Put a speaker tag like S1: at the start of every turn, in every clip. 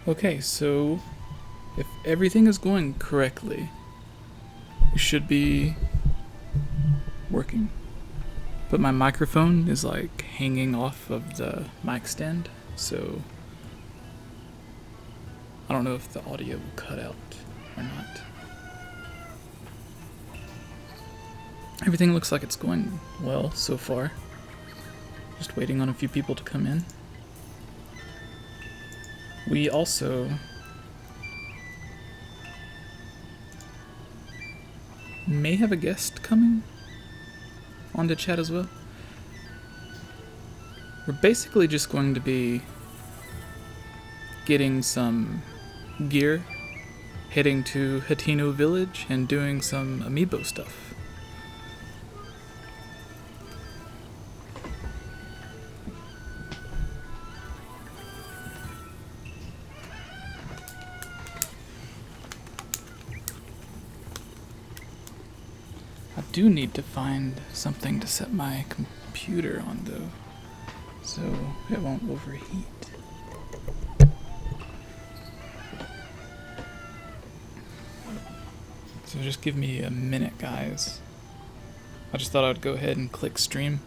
S1: Okay, so if everything is going correctly, we should be working. But my microphone is like hanging off of the mic stand, so I don't know if the audio will cut out or not. Everything looks like it's going well so far. Just waiting on a few people to come in. We also may have a guest coming onto chat as well. We're basically just going to be getting some gear, heading to Hateno village, and doing some amiibo stuff. I do need to find something to set my computer on though, so it won't overheat. So just give me a minute, guys. I just thought I'd go ahead and click stream.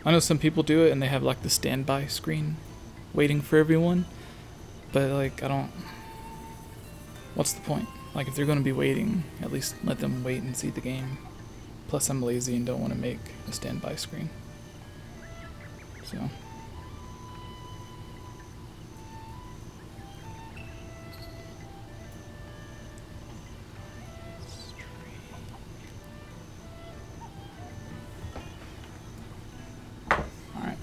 S1: I know some people do it and they have like the standby screen waiting for everyone, but like what's the point? Like if they're going to be waiting, at least let them wait and see the game. Plus I'm lazy and don't want to make a standby screen. So alright.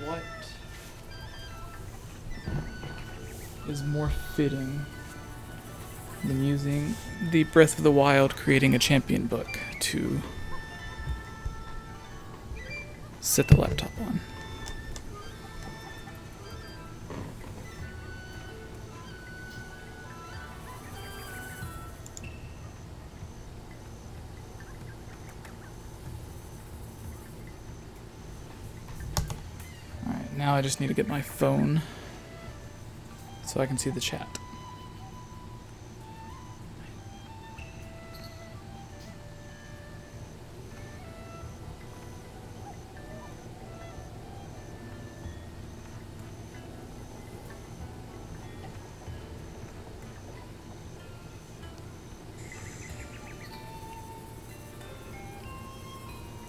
S1: What is more fitting than using the Breath of the Wild creating a champion book to set the laptop on? Alright, now I just need to get my phone so I can see the chat.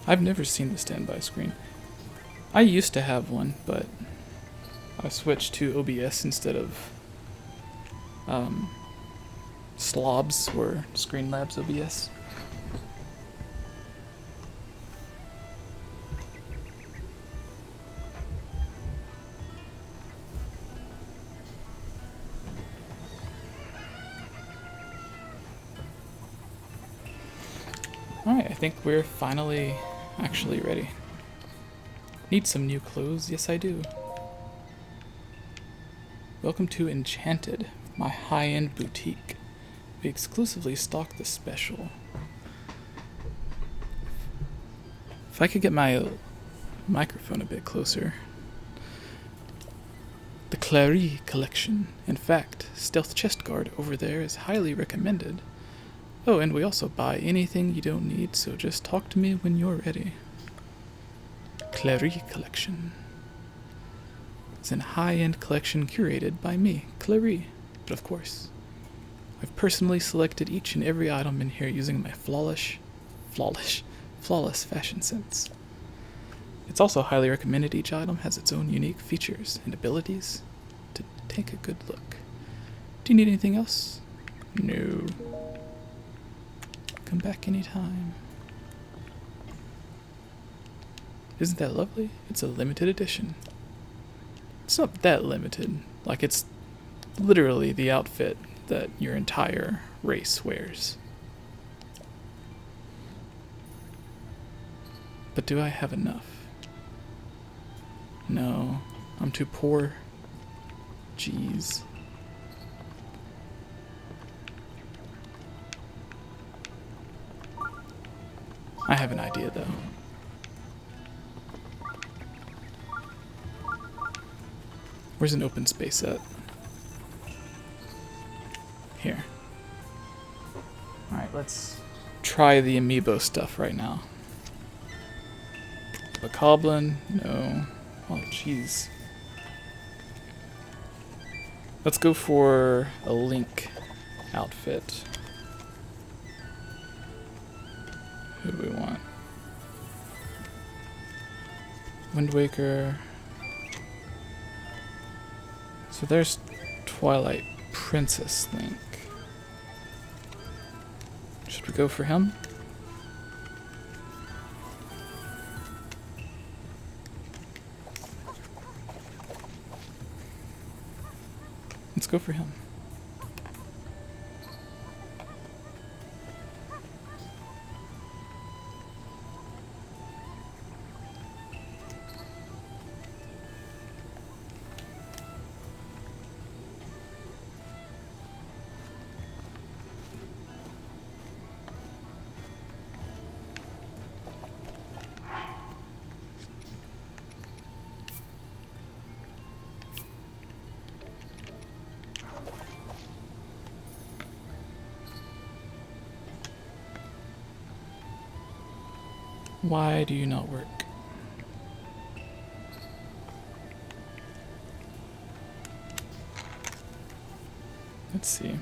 S1: I've never seen the standby screen. I used to have one, but I switched to OBS instead of Slobs or Screenlabs OBS. Alright, I think we're finally actually ready. Need some new clothes? Yes, I do. Welcome to Enchanted, my high-end boutique. We exclusively stock the special. If I could get my microphone a bit closer. The 𝐓𝐼𝐬 collection. In fact, Stealth Chest Guard over there is highly recommended. Oh, and we also buy anything you don't need, so just talk to me when you're ready. 𝐓𝐼𝐬 collection. It's an high-end collection curated by me, 𝐓𝐼𝐬. But of course, I've personally selected each and every item in here using my flawless fashion sense. It's also highly recommended each item has its own unique features and abilities to take a good look. Do you need anything else? No. Come back anytime. Isn't that lovely? It's a limited edition. It's not that limited. Like, it's literally the outfit that your entire race wears. But do I have enough? No, I'm too poor. Jeez. I have an idea though. Where's an open space at? Here. Alright, let's try the amiibo stuff right now. A Coblin? No. Oh, jeez. Let's go for a Link outfit. Who do we want? Wind Waker. So there's Twilight Princess Link. Should we go for him? Let's go for him. Why do you not work? Let's see.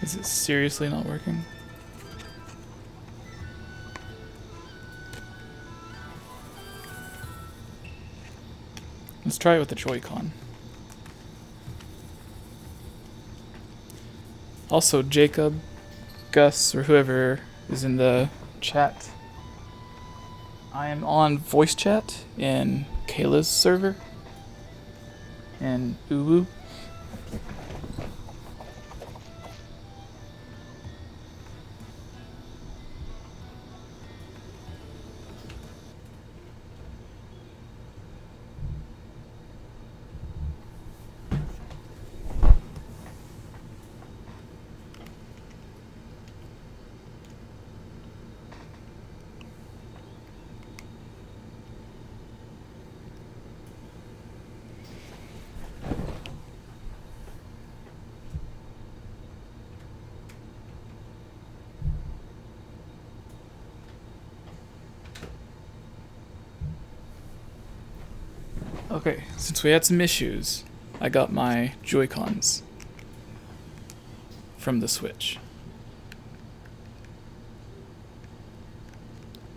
S1: Is it seriously not working? Let's try it with the Joy-Con. Also, Jacob, Gus, or whoever is in the chat, I am on voice chat in Kayla's server in 𝐓𝐷. Okay, since we had some issues, I got my Joy-Cons from the Switch.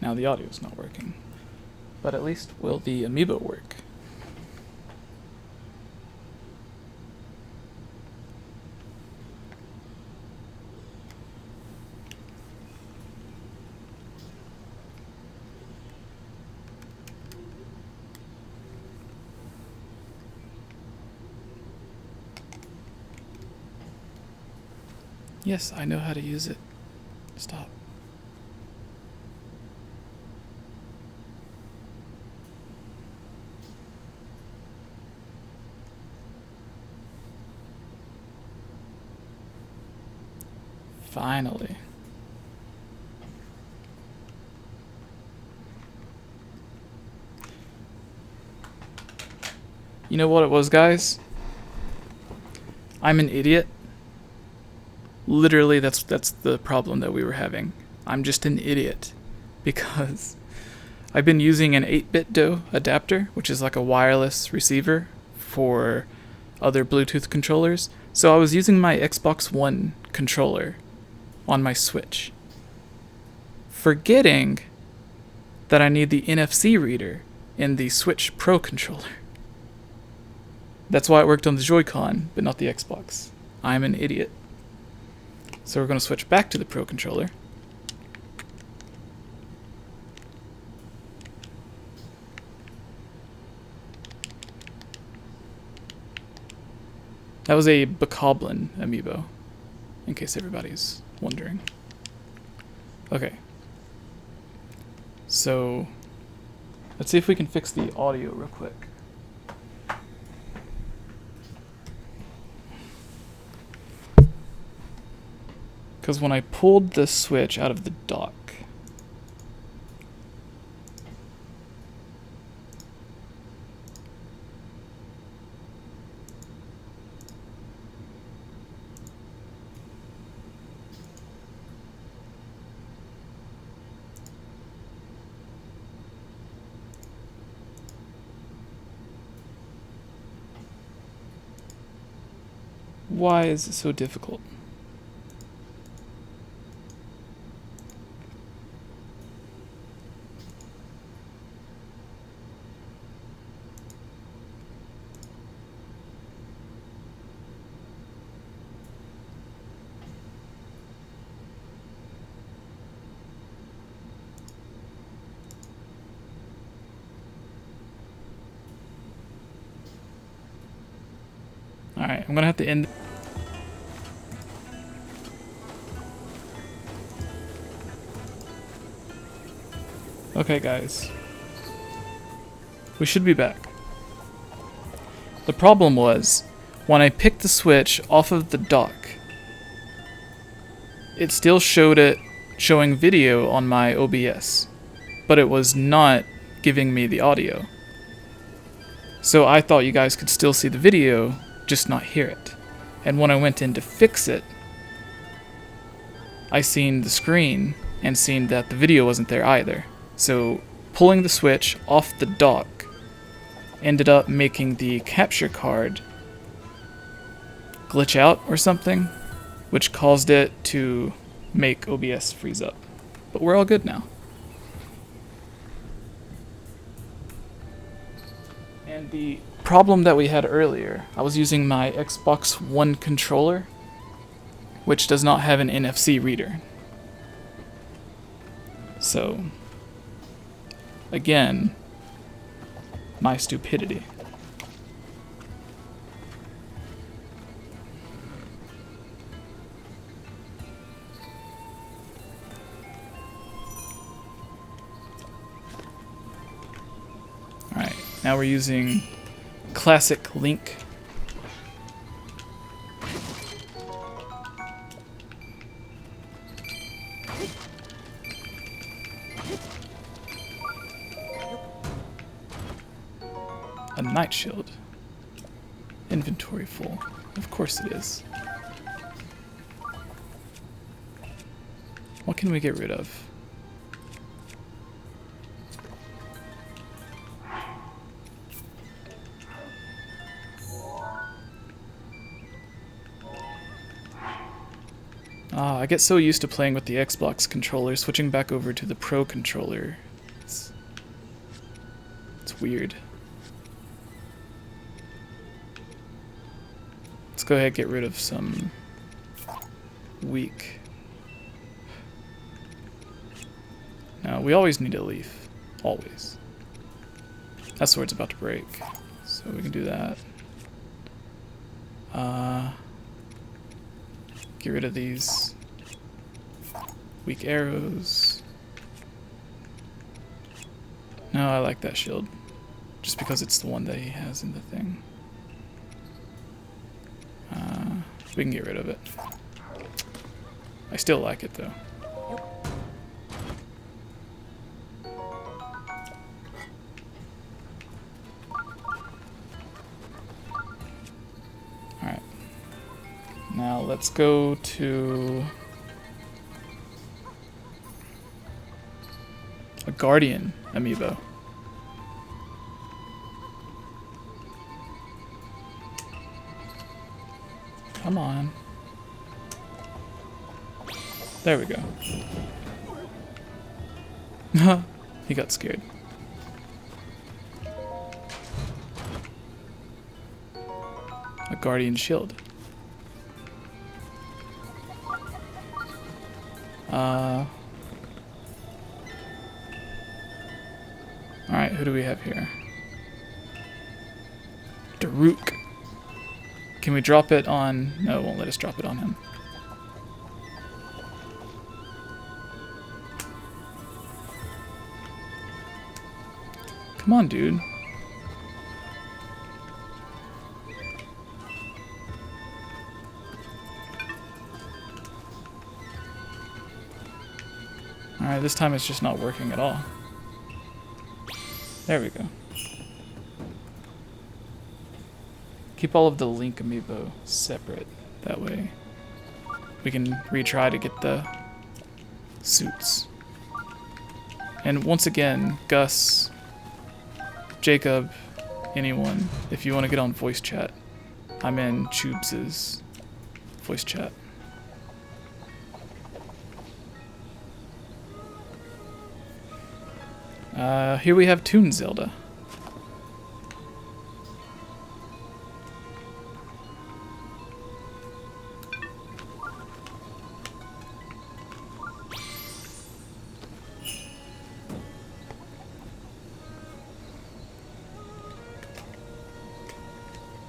S1: Now the audio's not working, but at least will the Amiibo work? Yes, I know how to use it. Stop. Finally. You know what it was, guys? I'm an idiot. Literally, that's the problem that we were having. I'm just an idiot because I've been using an 8-bit DOE adapter, which is like a wireless receiver for other Bluetooth controllers. So I was using my Xbox One controller on my Switch, forgetting that I need the NFC reader in the Switch Pro controller. That's why it worked on the Joy-Con, but not the Xbox. I'm an idiot. So we're going to switch back to the Pro controller. That was a 𝐵𝐵𝐷𝐵 amiibo, in case everybody's wondering. Okay. So, let's see if we can fix the audio real quick. Because when I pulled the Switch out of the dock, why is it so difficult? Alright, I'm gonna have to end. Okay, guys. We should be back. The problem was, when I picked the Switch off of the dock, it still showed it showing video on my OBS, but it was not giving me the audio. So I thought you guys could still see the video, just not hear it. And when I went in to fix it, I seen the screen and seen that the video wasn't there either. So pulling the Switch off the dock ended up making the capture card glitch out or something, which caused it to make OBS freeze up. But we're all good now. And the problem that we had earlier, I was using my Xbox One controller, which does not have an NFC reader. So, again, my stupidity. Alright, now we're using classic Link. A night shield. Inventory full. Of course it is. What can we get rid of? I get so used to playing with the Xbox controller, switching back over to the Pro controller. It's weird. Let's go ahead and get rid of some weak. Now, we always need a leaf. Always. That sword's about to break, so we can do that. Get rid of these weak arrows. No, I like that shield. Just because it's the one that he has in the thing. We can get rid of it. I still like it though. Alright. Now let's go to a Guardian amiibo. Come on. There we go. He got scared. A guardian shield. Alright, who do we have here? Daruk. Can we drop it on... No, it won't let us drop it on him. Come on, dude. Alright, this time it's just not working at all. There we go. Keep all of the Link amiibo separate. That way we can retry to get the suits. And once again, Gus, Jacob, anyone, if you want to get on voice chat, I'm in 𝐓𝐷𝐬𝐿 voice chat. Here we have Toon Zelda.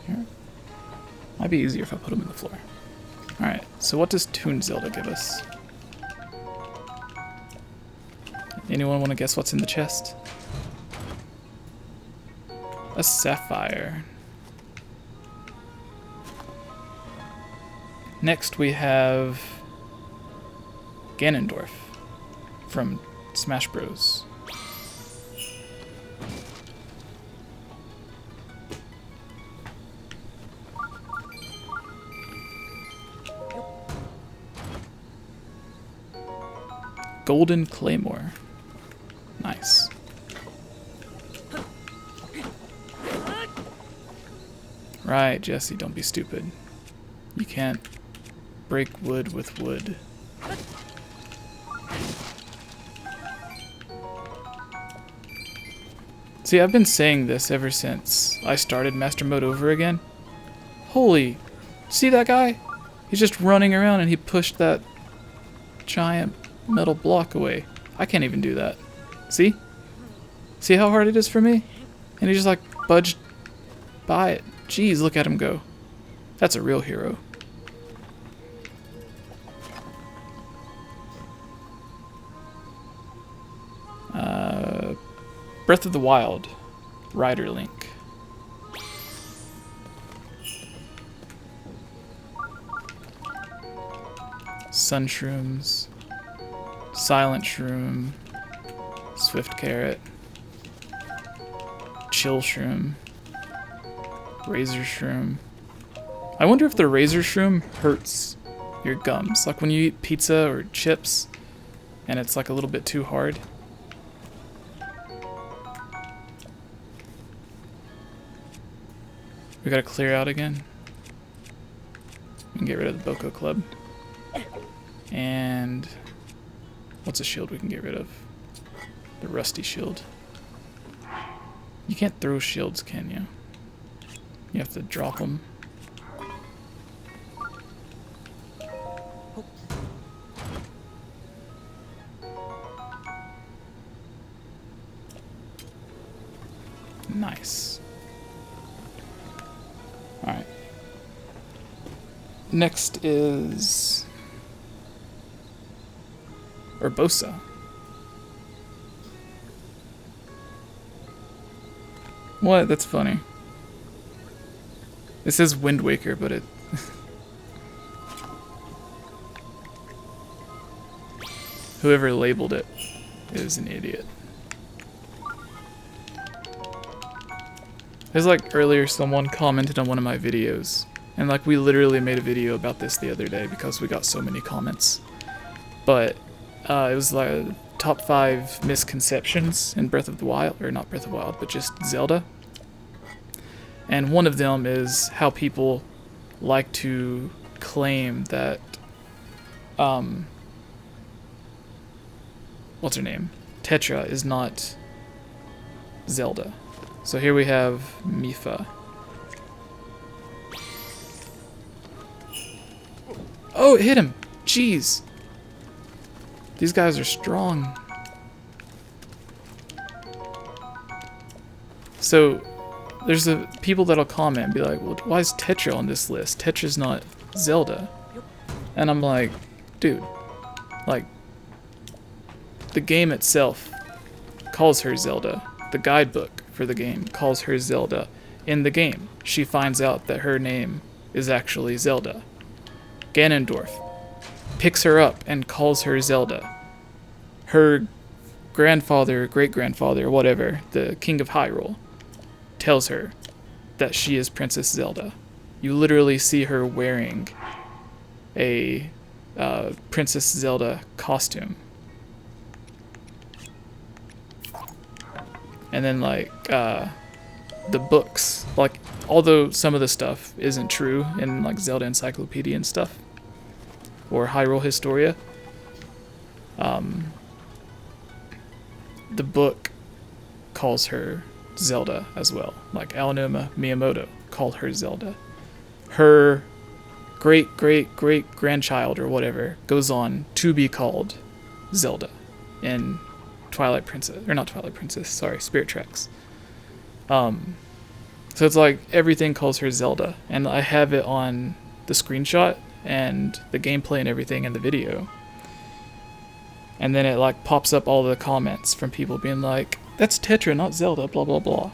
S1: Here. Might be easier if I put them in the floor. Alright, so what does Toon Zelda give us? Anyone want to guess what's in the chest? A sapphire. Next we have Ganondorf from Smash Bros. Golden Claymore. Nice. Right, Jesse, don't be stupid. You can't break wood with wood. See, I've been saying this ever since I started Master Mode over again. Holy, see that guy? He's just running around and he pushed that giant metal block away. I can't even do that. See? See how hard it is for me? And he just like budged by it. Jeez, look at him go. That's a real hero. Breath of the Wild. Rider Link. Sun Shrooms. Silent Shroom. Swift Carrot. Chill Shroom. Razor Shroom. I wonder if the Razor Shroom hurts your gums. Like when you eat pizza or chips and it's like a little bit too hard. We gotta clear out again. We can get rid of the Boko Club. And what's a shield we can get rid of? The Rusty Shield. You can't throw shields, can you? You have to drop them. Nice. Alright. Next is Urbosa. What? That's funny. It says Wind Waker, but it... Whoever labeled it is an idiot. There's like earlier someone commented on one of my videos. And like we literally made a video about this the other day because we got so many comments. But it was like top 5 misconceptions in Breath of the Wild. Or not Breath of the Wild, but just Zelda. And one of them is how people like to claim that what's her name? Tetra is not Zelda. So here we have Mipha. Oh, it hit him! Jeez! These guys are strong. So, there's people that'll comment and be like, well, why is Tetra on this list? Tetra's not Zelda. And I'm like, dude, like, the game itself calls her Zelda. The guidebook for the game calls her Zelda. In the game, she finds out that her name is actually Zelda. Ganondorf picks her up and calls her Zelda. Her grandfather, great-grandfather, whatever, the King of Hyrule, tells her that she is Princess Zelda. You literally see her wearing a Princess Zelda costume. And then, like, the books, like, although some of the stuff isn't true in, like, Zelda Encyclopedia and stuff, or Hyrule Historia, the book calls her Zelda as well. Like, Aonuma Miyamoto called her Zelda. Her great-great-great-grandchild, or whatever, goes on to be called Zelda in Twilight Princess, or not Twilight Princess, sorry, Spirit Tracks. So it's like everything calls her Zelda, and I have it on the screenshot and the gameplay and everything in the video. And then it like pops up all the comments from people being like, that's Tetra, not Zelda, blah blah blah.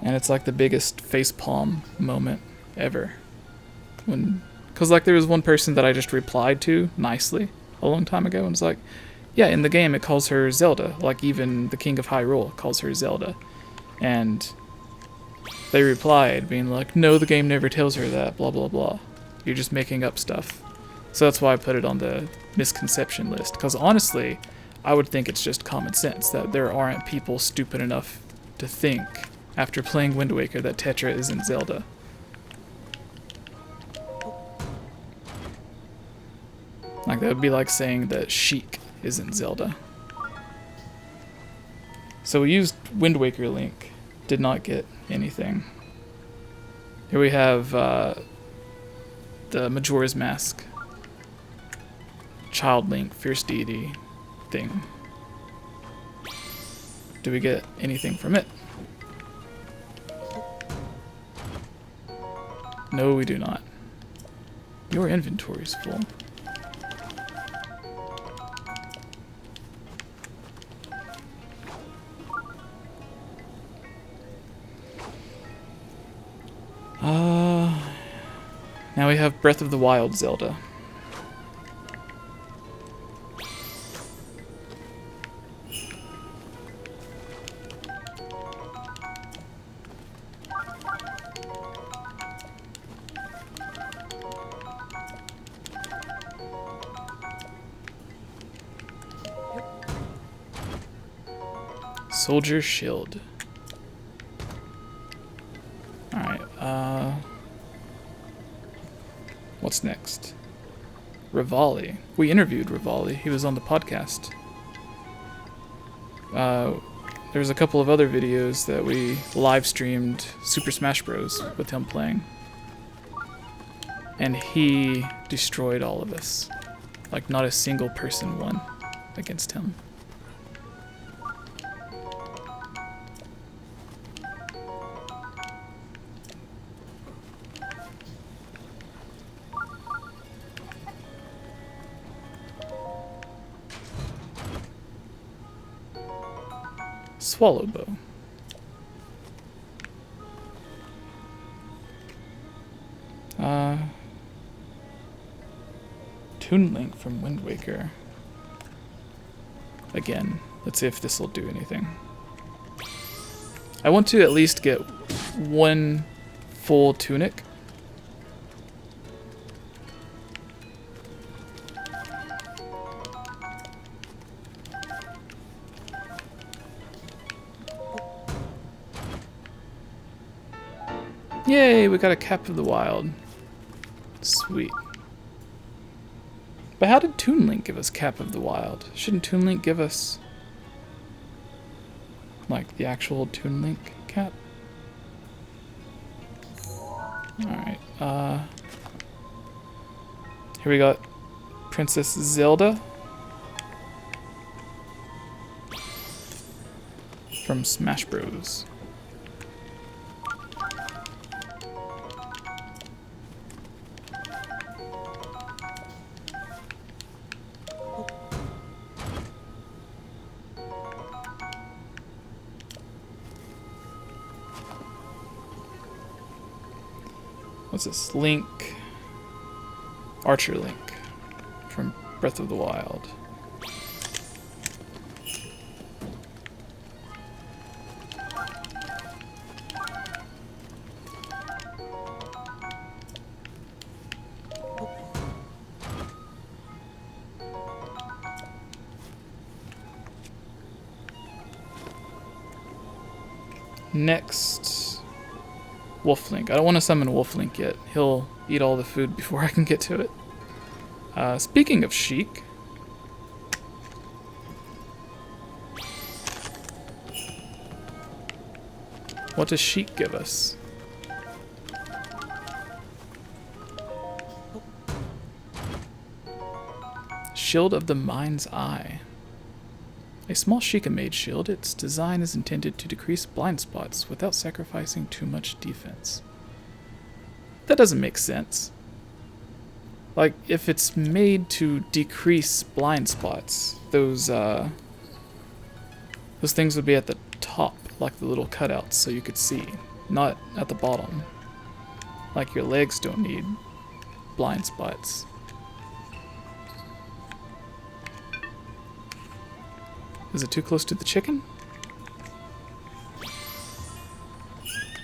S1: And it's like the biggest facepalm moment ever. Because like there was one person that I just replied to nicely a long time ago and was like, yeah, in the game it calls her Zelda, like even the King of Hyrule calls her Zelda. And they replied being like, no, the game never tells her that, blah blah blah. You're just making up stuff. So that's why I put it on the misconception list, because honestly, I would think it's just common sense that there aren't people stupid enough to think, after playing Wind Waker, that Tetra isn't Zelda. Like, that would be like saying that Sheik isn't Zelda. So we used Wind Waker link, did not get anything. Here we have the Majora's Mask Child Link Fierce Deity thing. Do we get anything from it? No, we do not. Your inventory's full. Now we have Breath of the Wild Zelda. Soldier Shield. Alright, what's next? Rivali. We interviewed Rivali. He was on the podcast. There's a couple of other videos that we live streamed Super Smash Bros. With him playing. And he destroyed all of us. Like, not a single person won against him. Swallow Bow. Toon Link from Wind Waker. Again, let's see if this will do anything. I want to at least get one full tunic. Yay, we got a Cap of the Wild. Sweet. But how did Toon Link give us Cap of the Wild? Shouldn't Toon Link give us, like, the actual Toon Link cap? Alright, here we got Princess Zelda from Smash Bros. What's this? Link. Archer Link from Breath of the Wild. Next, Wolf Link. I don't want to summon Wolf Link yet. He'll eat all the food before I can get to it. Speaking of Sheik, what does Sheik give us? Shield of the Mind's Eye. A small 𝐓𝐿𝐼𝐢 shield, its design is intended to decrease blind spots without sacrificing too much defense. That doesn't make sense. Like, if it's made to decrease blind spots, those things would be at the top, like the little cutouts, so you could see, not at the bottom. Like your legs don't need blind spots. Is it too close to the chicken?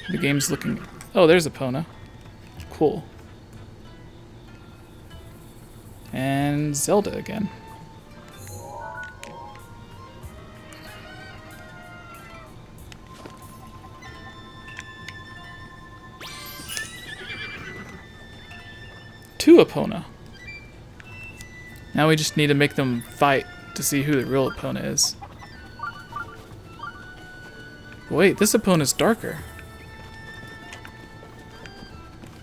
S1: The game's looking... Oh, there's Epona. Cool. And Zelda again. Two Epona. Now we just need to make them fight to see who the real Epona is. Wait, this Epona's darker.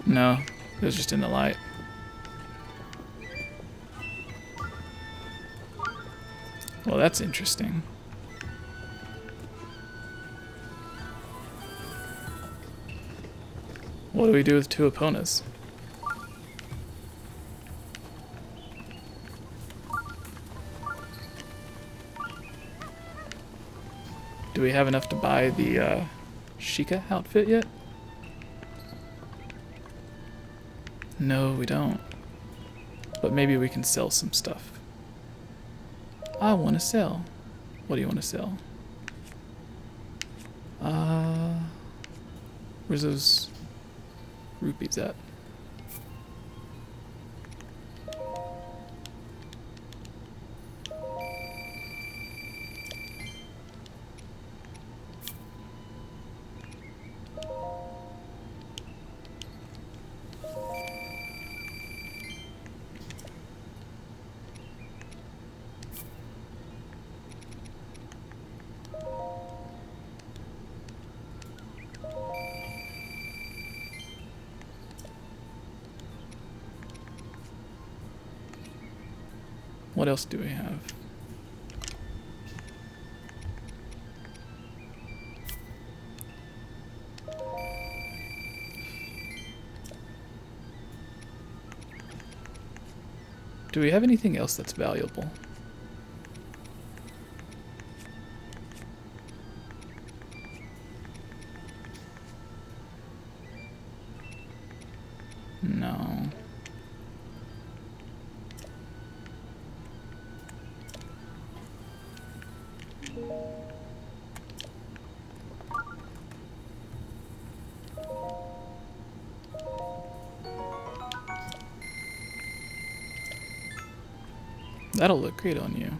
S1: No, it was just in the light. Well, that's interesting. What do we do with two Eponas? Do we have enough to buy the Sheikah outfit yet? No, we don't. But maybe we can sell some stuff. I want to sell. What do you want to sell? Where's those rupees at? What else do we have? Do we have anything else that's valuable? No. That'll look great on you.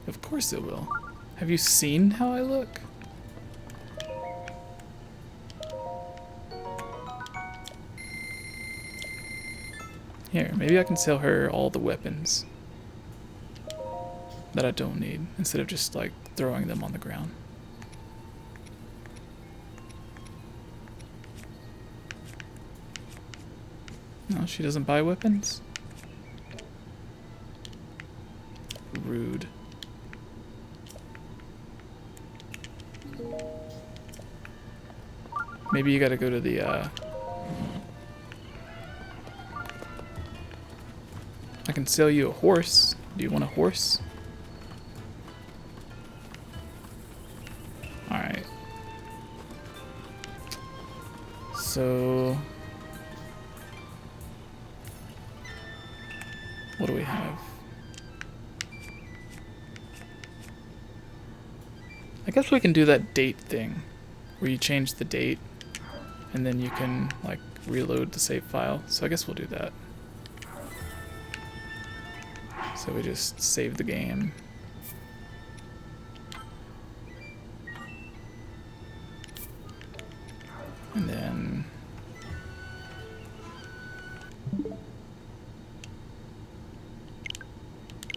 S1: Of course it will. Have you seen how I look? Here, maybe I can sell her all the weapons that I don't need instead of just like throwing them on the ground. No, she doesn't buy weapons? Rude. Maybe you gotta go to the, I can sell you a horse. Do you want a horse? Alright. So... what do we have? I guess we can do that date thing, where you change the date, and then you can, like, reload the save file. So I guess we'll do that. So we just save the game. And then...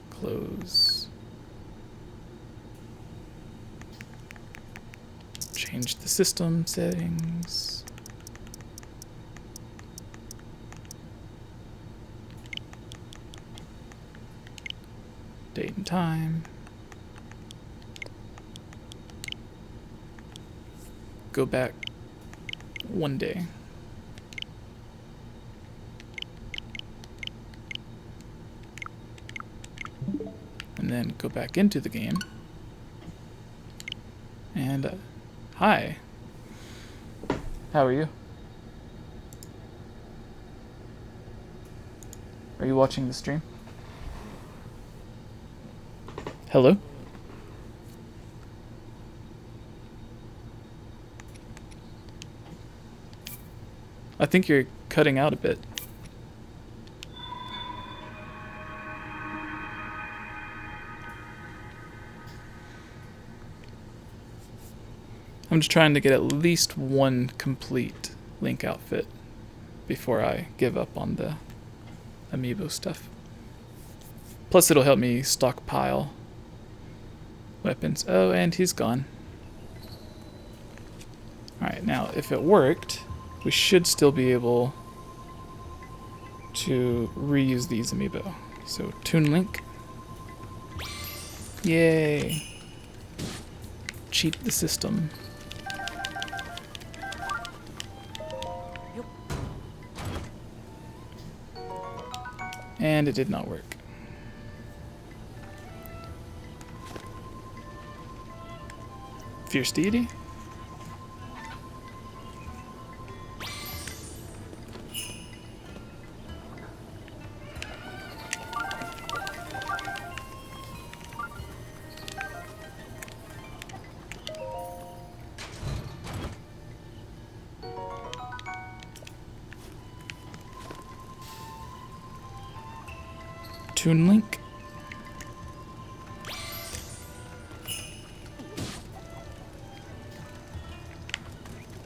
S1: close. Change the system settings. Date and time. Go back 1 day. And then go back into the game. And hi. How are you? Are you watching the stream? Hello? I think you're cutting out a bit. I'm just trying to get at least one complete Link outfit before I give up on the Amiibo stuff. Plus it'll help me stockpile weapons. Oh, and he's gone. Alright, now if it worked, we should still be able to reuse these Amiibo. So Toon Link. Yay. Cheat the system. And it did not work. Fierce Deity? Toon Link.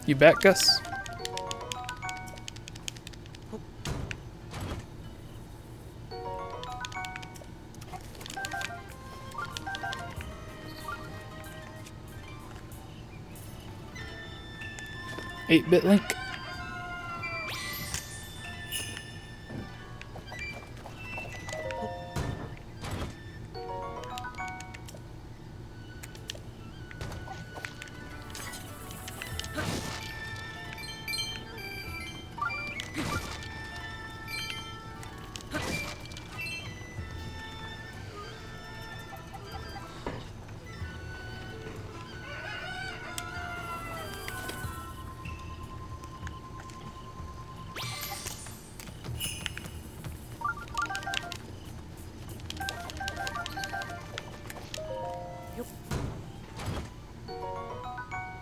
S1: You back, Gus? Eight-bit Link.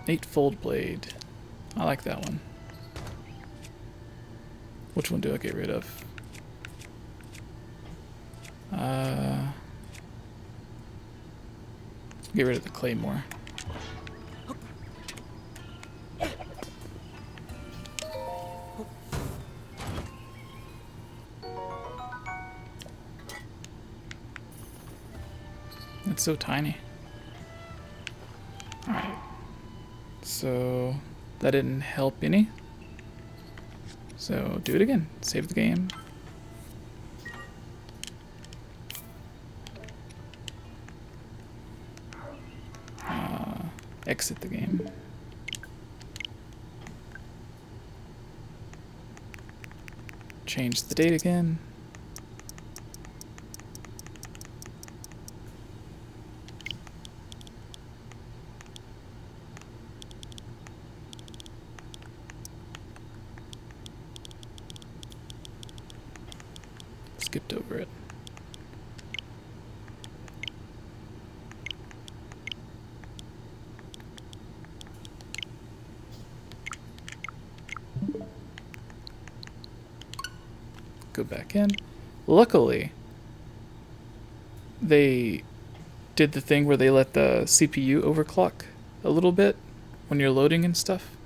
S1: Eightfold Blade. I like that one. Which one do I get rid of? Get rid of the Claymore. It's so tiny. Alright. So that didn't help any. So do it again. Save the game. Exit the game. Change the date again. Skipped over it. Go back in. Luckily, they did the thing where they let the CPU overclock a little bit when you're loading and stuff.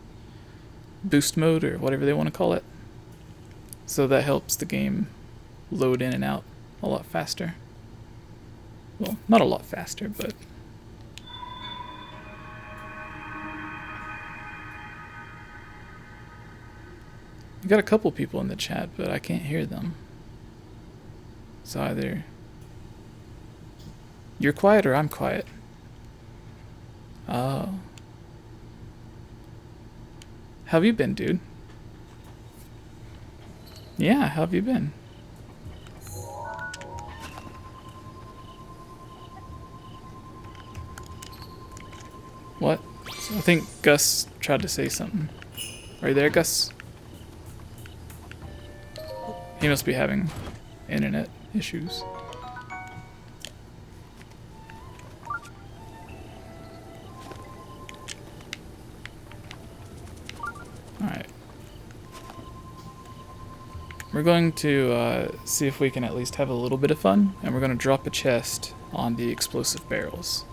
S1: Boost mode or whatever they want to call it. So that helps the game load in and out a lot faster. Well, not a lot faster, but... You got a couple people in the chat, but I can't hear them. So either you're quiet or I'm quiet. Oh. How have you been, dude? Yeah, how have you been? What? I think Gus tried to say something. Are you there, Gus? He must be having internet issues. Alright. We're going to see if we can at least have a little bit of fun, and we're going to drop a chest on the explosive barrels.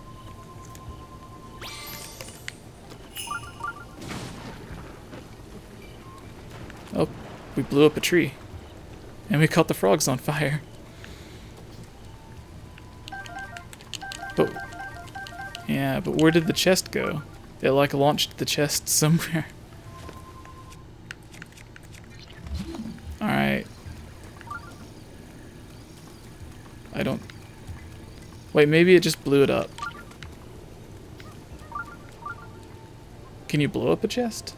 S1: Oh, we blew up a tree. And we caught the frogs on fire. But yeah, but where did the chest go? It like launched the chest somewhere. Alright. I don't... Wait, maybe it just blew it up. Can you blow up a chest?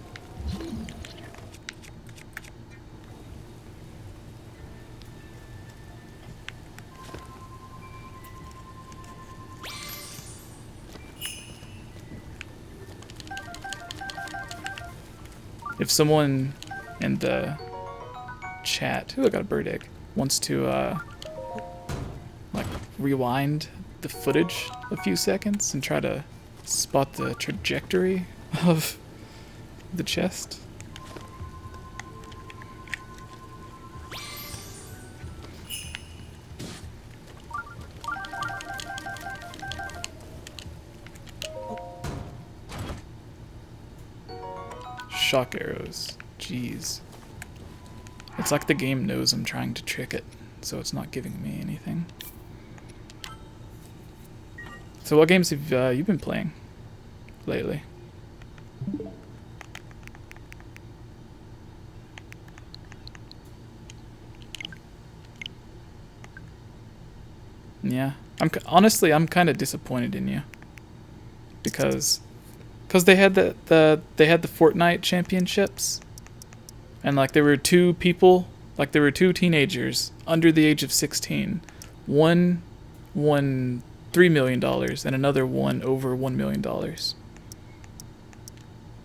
S1: If someone in the chat, ooh, I got a bird egg, wants to like rewind the footage a few seconds and try to spot the trajectory of the chest. Shock arrows. Jeez. It's like the game knows I'm trying to trick it, so it's not giving me anything. So what games have you been playing lately? Yeah. Honestly, I'm kind of disappointed in you. Because they had the Fortnite championships, and like there were two people, like there were two teenagers under the age of 16. One won $3 million and another won over $1 million.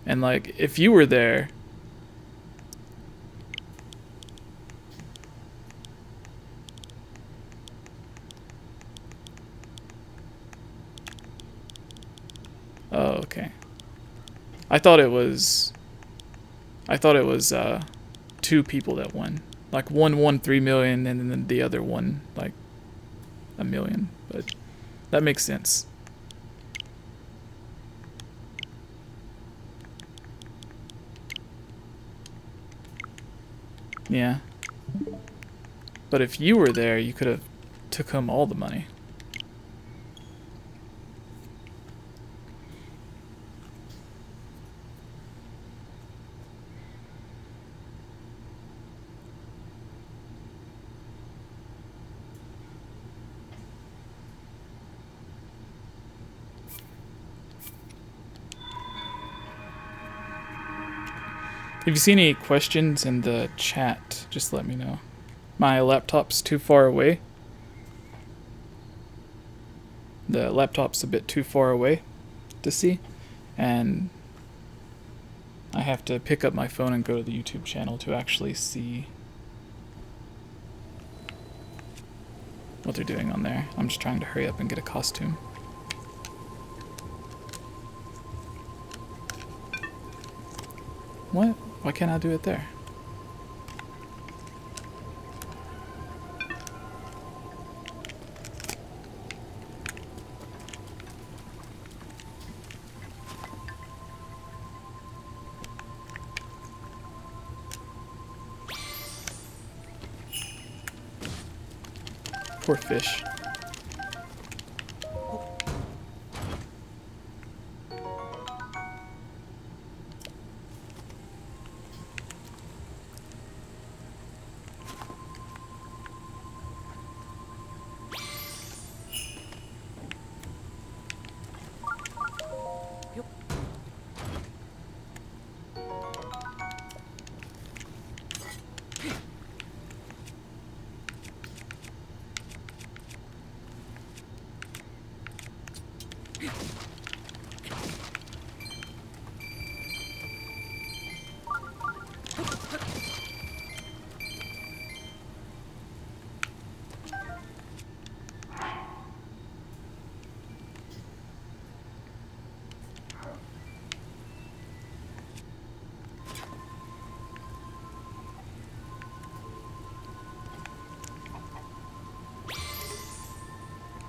S1: And like if you were there, oh, okay. I thought it was two people that won. Like one won 3 million and then the other won like $1 million. But that makes sense. Yeah. But if you were there, you could have took home all the money. If you see any questions in the chat, just let me know. My laptop's too far away. The laptop's a bit too far away to see, and I have to pick up my phone and go to the YouTube channel to actually see what they're doing on there. I'm just trying to hurry up and get a costume. What? Why can't I do it there? Poor fish.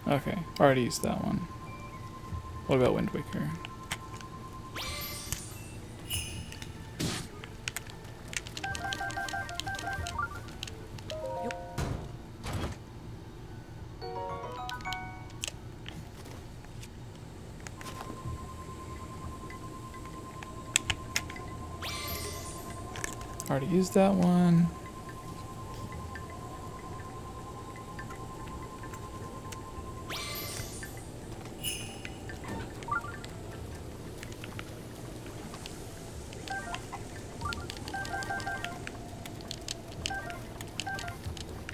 S1: Okay, already used that one. What about Wind Waker? Already used that one.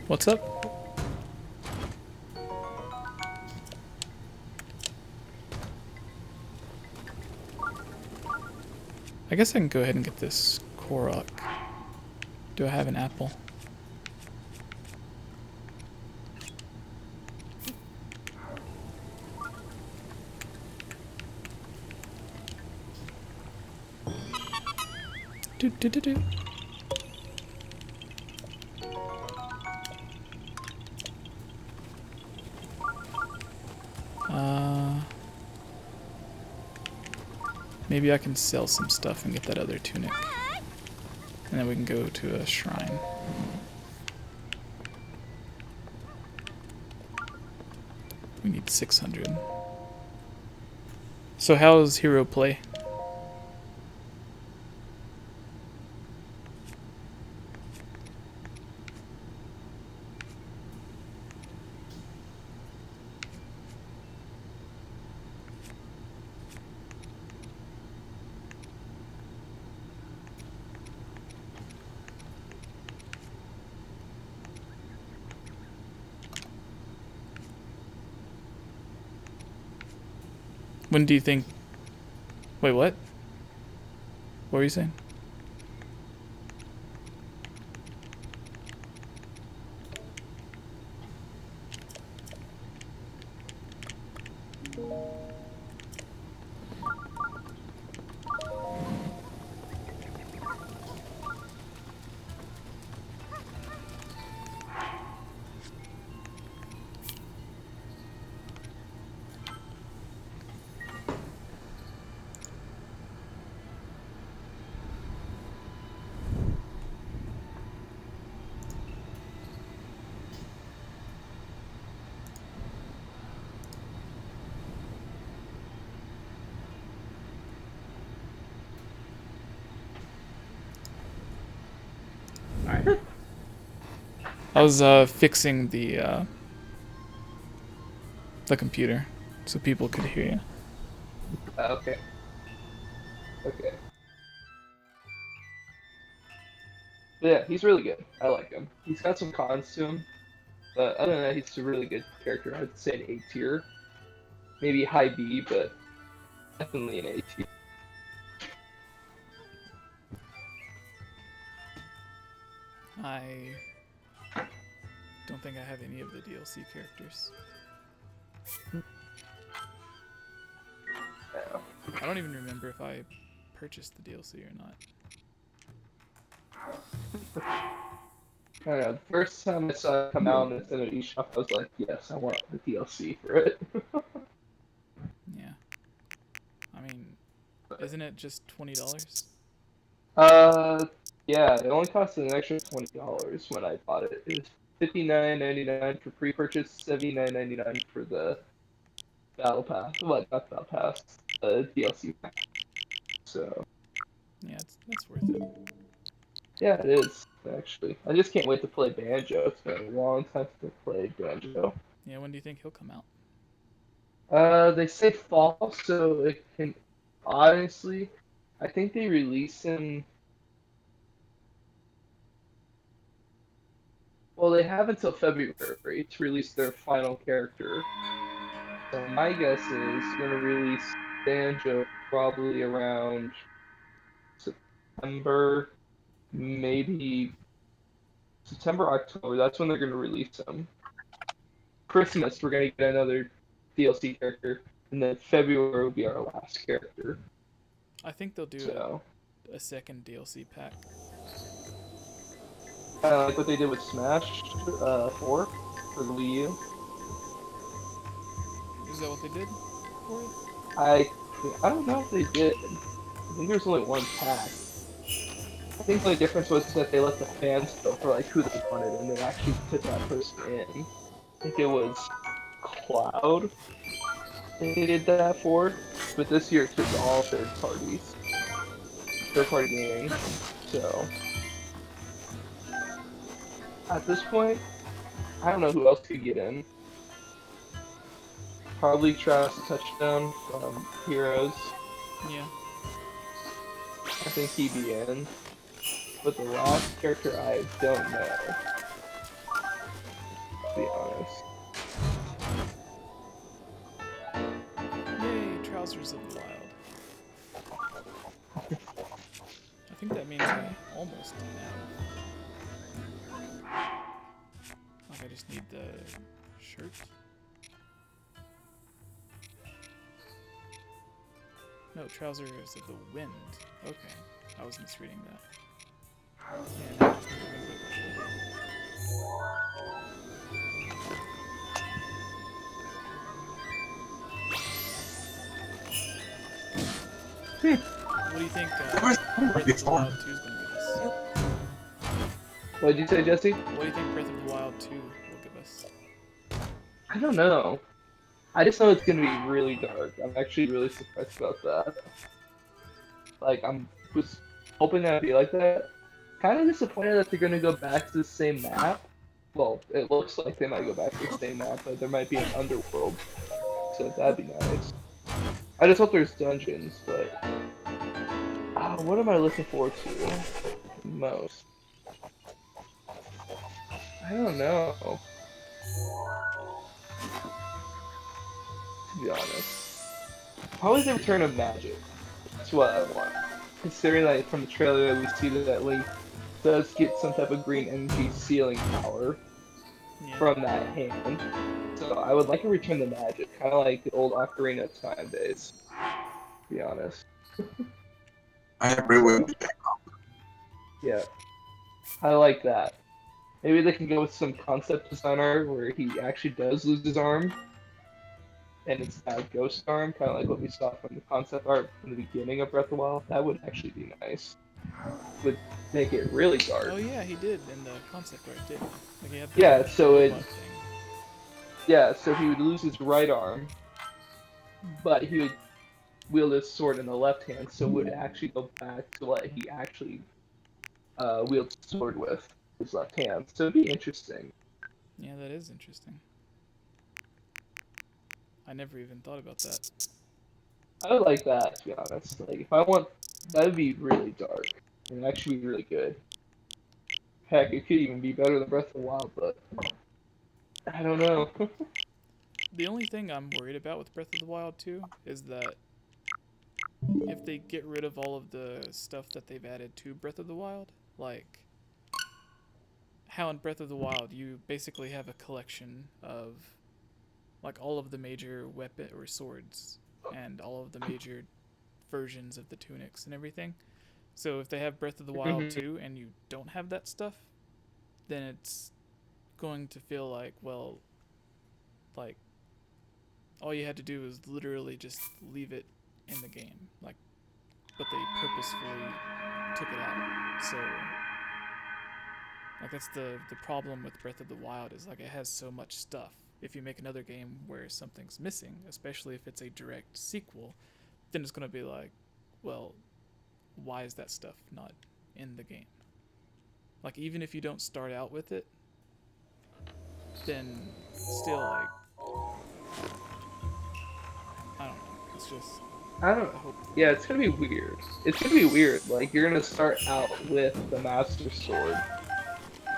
S1: What's up? I guess I can go ahead and get this Korok. Do I have an apple? Do do do do. Maybe I can sell some stuff and get that other tunic. And then we can go to a shrine. We need 600. So how's hero play? When do you think... Wait, what? What were you saying? I was fixing the computer so people could hear you.
S2: Okay. Okay. But yeah, he's really good. I like him. He's got some cons to him, but other than that, he's a really good character. I'd say an A tier, maybe high B, but definitely an A tier.
S1: I don't think I have any of the DLC characters.
S2: Yeah.
S1: I don't even remember if I purchased the DLC or not.
S2: I don't know. The first time I saw it come out in the Nintendo eShop, I was like, yes, I want the DLC for it.
S1: Yeah. I mean, isn't it just $20?
S2: uh, yeah, it only costed an extra $20 when I bought it. It was $59.99 for pre-purchase, $79.99 for the Battle Pass. What? Not Battle Pass. The DLC pack. So
S1: Yeah, that's worth it.
S2: yeah, it is actually. I just can't wait to play Banjo. It's been a long time since I played Banjo.
S1: Yeah, when do you think he'll come out?
S2: They say fall, so it can honestly. I think they release him. Well, they have until February to release their final character. So my guess is going to release Banjo probably around September, maybe September, October. That's when they're going to release him. Christmas, we're going to get another DLC character, and then February will be our last character.
S1: I think they'll do
S2: So,
S1: a second DLC pack.
S2: kind of like what they did with Smash 4 for the Wii U.
S1: Is that what they did for it?
S2: I I don't know if they did. I think there's only one pack. I think the only difference was that they let the fans vote for like who they wanted, and they actually put that person in. I think it was Cloud they did that for, but this year it's just all third parties, third party gaming. So at this point, I don't know who else could get in. Probably Travis Touchdown from Heroes.
S1: Yeah.
S2: I think he'd be in. But the last character I don't know, to be honest.
S1: Yay, Trousers of the Wild. I think that means I almost have. Like I just need the shirt. No, Trousers of the Wind. Okay, I was misreading that. Yeah, now I just need the Wind Waker. What do you think Breath of the Wild 2 is going to give us?
S2: What did you say, Jesse?
S1: What do you think Breath of the Wild 2 will give us?
S2: I don't know. I just know it's gonna be really dark. I'm actually really surprised about that. Like, was hoping that it'd be like that. Kind of disappointed that they're gonna go back to the same map. Well, it looks like they might go back to the same map, but there might be an underworld. So that'd be nice. I just hope there's dungeons, but what am I looking forward to most? I don't know. To be honest, probably the return of magic. That's what I want. Considering that from the trailer we see that Link does get some type of green energy sealing power from that hand. So I would like to return the magic, kind of like the old Ocarina of Time days. To be honest.
S3: I agree with you.
S2: Yeah, I like that. Maybe they can go with some concept designer where he actually does lose his arm, and it's not a ghost arm, kind of like what we saw from the concept art from the beginning of Breath of the Wild. That would actually be nice. Would make it really dark.
S1: Oh yeah, he did in the concept art, didn't he? Like he had
S2: Yeah, so
S1: thing.
S2: Yeah, so he would lose his right arm, but he would wield his sword in the left hand, so it would actually go back to what he actually wields sword with his left hand. So it'd be interesting.
S1: Yeah, that is interesting. I never even thought about that.
S2: I would like that, to be honest. Like, if I want, that would be really dark and actually be really good. Heck, it could even be better than Breath of the Wild, but I don't know.
S1: The only thing I'm worried about with Breath of the Wild 2 is that if they get rid of all of the stuff that they've added to Breath of the Wild, like how in Breath of the Wild you basically have a collection of like all of the major weapon or swords and all of the major versions of the tunics and everything. So if they have Breath of the Wild 2 and you don't have that stuff, then it's going to feel like, well, like all you had to do was literally just leave it in the game, like, but they purposefully took it out. So like that's the problem with Breath of the Wild is like it has so much stuff. If you make another game where something's missing, especially if it's a direct sequel, then it's gonna be like, well, why is that stuff not in the game? Like even if you don't start out with it, then still like I don't know. It's just
S2: I don't know. Yeah, it's gonna be weird. It's gonna be weird. Like you're gonna start out with the Master Sword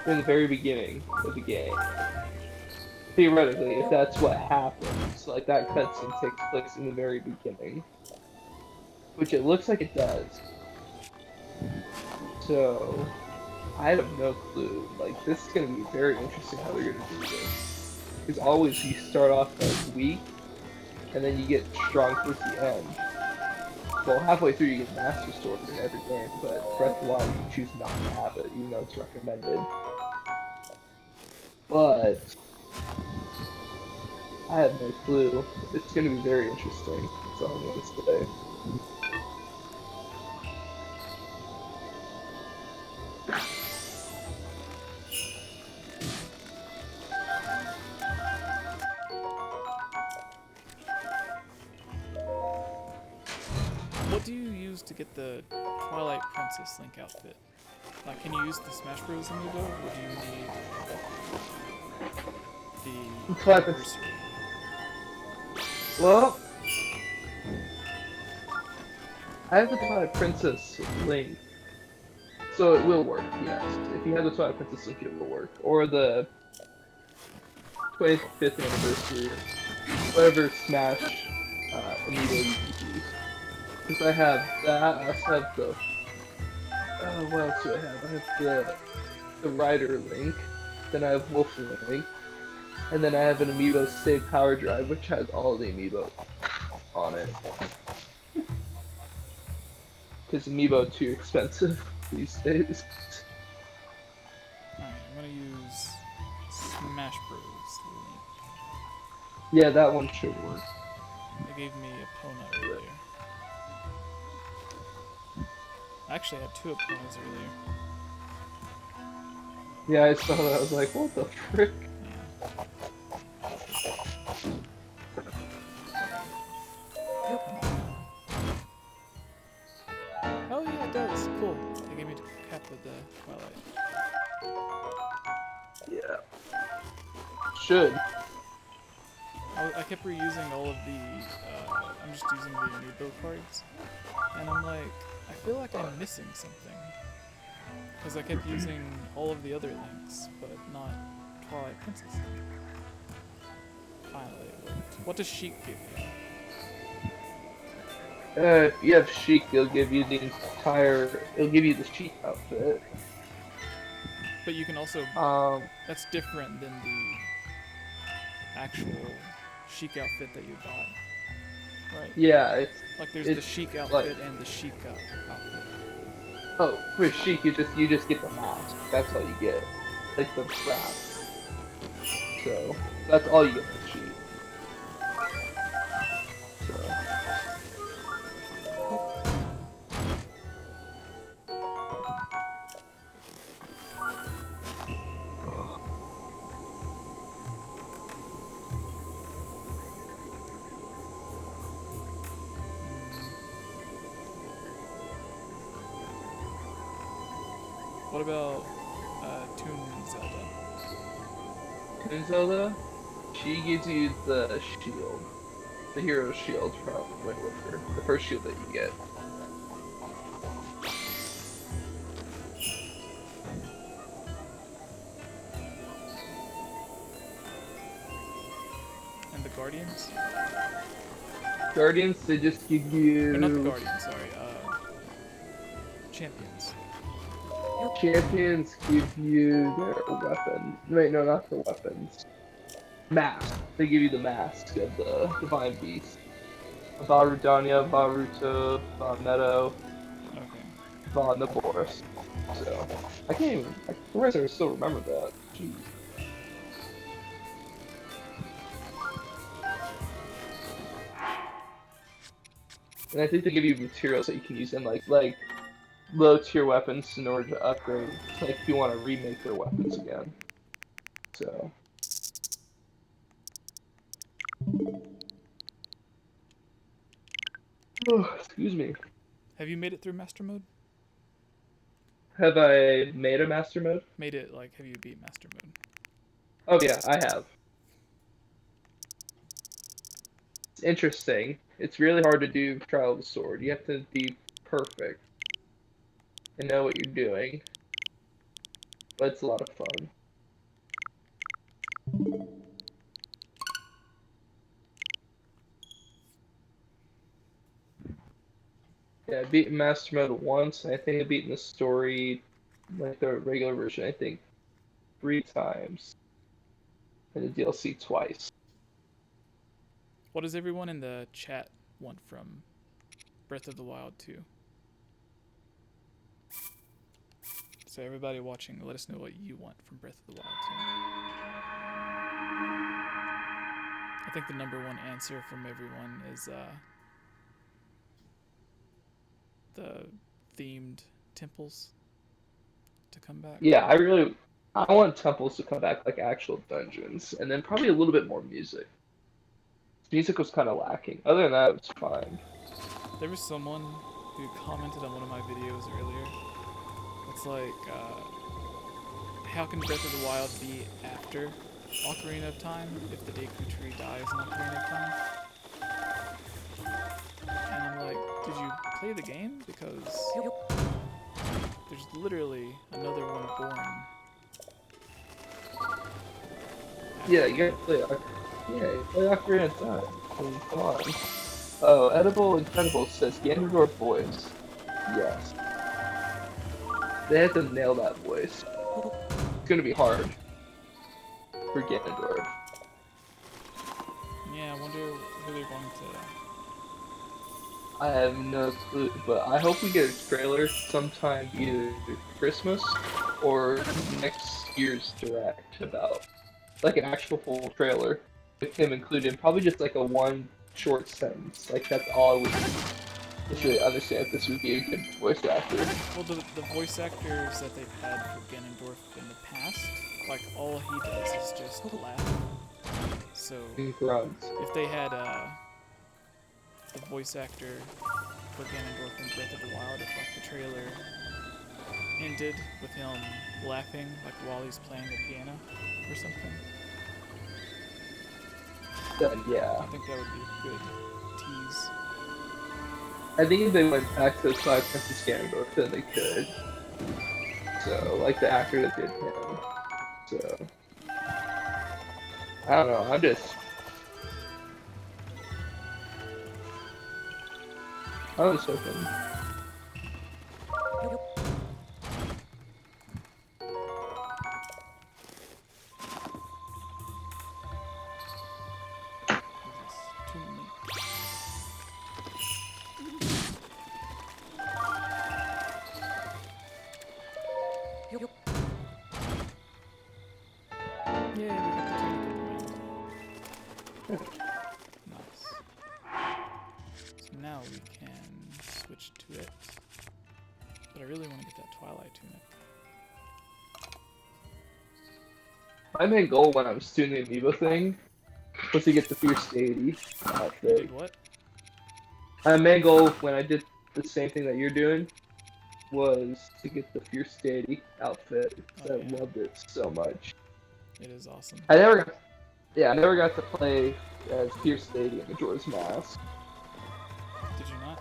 S2: in the very beginning of the game. Theoretically, if that's what happens, like that cutscene takes place in the very beginning, which it looks like it does. So I have no clue. Like this is gonna be very interesting how they're gonna do this. Because always you start off like weak, and then you get strong towards the end. Well, halfway through you get Master Sword in every game, but Breath of the Wild you choose not to have it, even though it's recommended. But I have no clue. It's gonna be very interesting. That's all I'm gonna say.
S1: what do you use to get the Twilight Princess Link outfit? Like, can you use the Smash Bros. Amiibo, or do you need the
S2: Twilight Princess.
S1: anniversary?
S2: Well, I have the Twilight Princess link, so it will work, yes. If you have the Twilight Princess link, it will work. Or the 25th anniversary, whatever Smash Amiibo you can use. Because I have that, I also have the... what else do I have? I have the Rider link, then I have Wolfen link, and then I have an Amiibo Save Power Drive, which has all the Amiibo on it. Because Amiibo too expensive these days.
S1: Alright, I'm gonna use Smash Bros. Link.
S2: Yeah, that one should work.
S1: They gave me Epona earlier. I actually had 2 Eponas earlier.
S2: Yeah, I saw that. I was like, what the frick?
S1: Oh yeah, it does. Cool. They gave me the cap with the Twilight.
S2: Yeah. Should.
S1: I kept reusing all of the, I'm just using the Amiibo cards, and I'm like, I feel like I'm missing something. Because I kept using all of the other links, but not Twilight Princess. Finally it worked. What does Sheik give you?
S2: If you have Sheik, it'll give you the Sheik outfit.
S1: But you can also, that's different than the actual Sheik outfit that you bought, right?
S2: Yeah, it's...
S1: Like there's the Sheik outfit and the Sheik outfit.
S2: Oh, for Sheik, you just get the mask. That's all you get. Like the wrap. So, that's all you get for Sheik. So...
S1: What about Toon Zelda?
S2: Toon Zelda, she gives you the shield. The hero shield from Wind Waker. The first shield that you get.
S1: Guardians?
S2: Guardians, they just give you...
S1: Or not the Guardians, sorry. Champions.
S2: Champions give you their weapon. Wait, no, not the weapons. Mask. They give you the mask of the Divine Beast. Barudanya, Baruto, Meadow,
S1: Okay.
S2: Naboris. So, I can't even... I still remember that. Jeez. And I think they give you materials that you can use in like low tier weapons in order to upgrade, like if you want to remake their weapons again. So. Oh, excuse me.
S1: Have you made it through Master Mode?
S2: Have I made a Master Mode?
S1: Made it, like, have you beat Master Mode?
S2: Oh yeah, I have. It's interesting. It's really hard to do Trial of the Sword. You have to be perfect and know what you're doing. But it's a lot of fun. Yeah, I beat Master Mode once, and I think I beat the story, like the regular version, I think 3 times. And the DLC twice.
S1: What does everyone in the chat want from Breath of the Wild 2? So everybody watching, let us know what you want from Breath of the Wild 2. I think the #1 answer from everyone is the themed temples to come back.
S2: Yeah, I want temples to come back like actual dungeons, and then probably a little bit more music. Music was kind of lacking. Other than that, it was fine.
S1: There was someone who commented on one of my videos earlier. It's like, how can Breath of the Wild be after Ocarina of Time if the Deku Tree dies in Ocarina of Time? And I'm like, did you play the game? Because there's literally another one born.
S2: Yeah, you gotta play. Yeah, you play Ocarina of Time. I mean, come on. Oh, Edible Incredible says Ganondorf voice. Yes. They have to nail that voice. It's gonna be hard for Ganondorf.
S1: Yeah, I wonder who they're going to.
S2: I have no clue, but I hope we get a trailer sometime either Christmas or next year's Direct about, like, an actual full trailer with him included. Probably just like a one short sentence. Like, that's all I would need to really understand if this would be a good voice actor.
S1: Well, the voice actors that they've had for Ganondorf in the past, like, all he does is just laugh. So, if they had the voice actor for Ganondorf in Breath of the Wild, if like the trailer ended with him laughing like while he's playing the piano or something,
S2: then yeah.
S1: I think that would be a good tease.
S2: I think if they went back to Twilight Princess Ganondorf, then they could. So, like the actor that did him. So, I don't know, I'm just... I was hoping.
S1: Too many. Yeah, we got the technical point. Nice. So now we can switch to it. But I really want to get that Twilight Tunic.
S2: My main goal when I was doing the Amiibo thing was to get the Fierce Deity
S1: You
S2: outfit.
S1: did what?
S2: My main goal when I did the same thing that you're doing was to get the Fierce Deity outfit.
S1: Oh,
S2: I
S1: yeah.
S2: loved it so much.
S1: It is awesome.
S2: I never got to play as Fierce Deity in Majora's Mask.
S1: Did you not?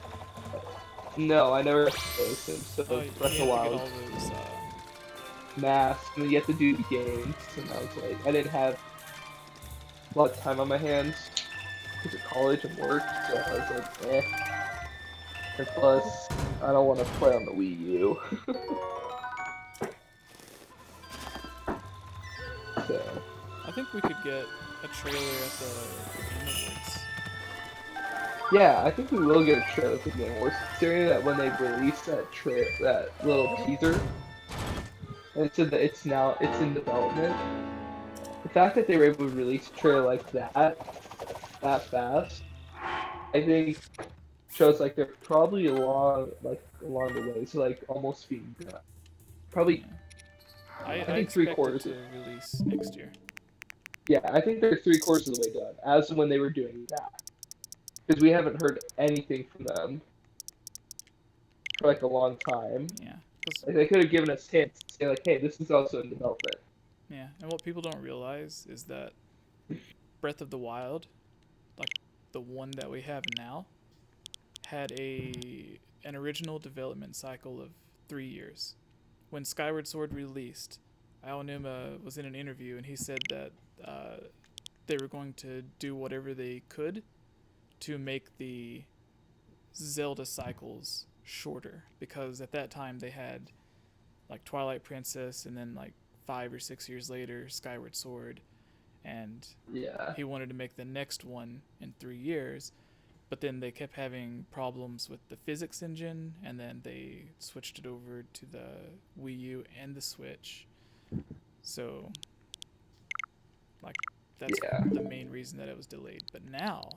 S2: No, I never got to play as him, so
S1: Oh, you
S2: Breath
S1: have
S2: of
S1: to
S2: the
S1: get
S2: Wild
S1: all those,
S2: Mask, and you have to do the games, and I was like, I didn't have a lot of time on my hands, because of college and work, so I was like, eh. And plus, I don't want to play on the Wii U. So,
S1: I think we could get a trailer at the Game Awards.
S2: yeah, I think we will get a trailer for Game Awards, considering that when they released that little teaser, and it said that it's in development. The fact that they were able to release a trailer like that fast, I think shows like they're probably along the way, so like almost being done. Probably,
S1: I
S2: think
S1: expect it
S2: 3/4
S1: to release next year.
S2: yeah, I think they're 3/4 of the way done, as when they were doing that. Because we haven't heard anything from them for like a long time.
S1: Yeah, 'cause-
S2: Like they could have given us hints, say like, hey, this is also in development.
S1: yeah, and what people don't realize is that Breath of the Wild, like the one that we have now, had an original development cycle of 3 years. When Skyward Sword released, Aonuma was in an interview and he said that they were going to do whatever they could to make the Zelda cycles shorter, because at that time they had like Twilight Princess and then like 5 or 6 years later Skyward Sword, and
S2: Yeah.
S1: he wanted to make the next one in 3 years, but then they kept having problems with the physics engine, and then they switched it over to the Wii U and the Switch. So like that's
S2: Yeah.
S1: the main reason that it was delayed. But now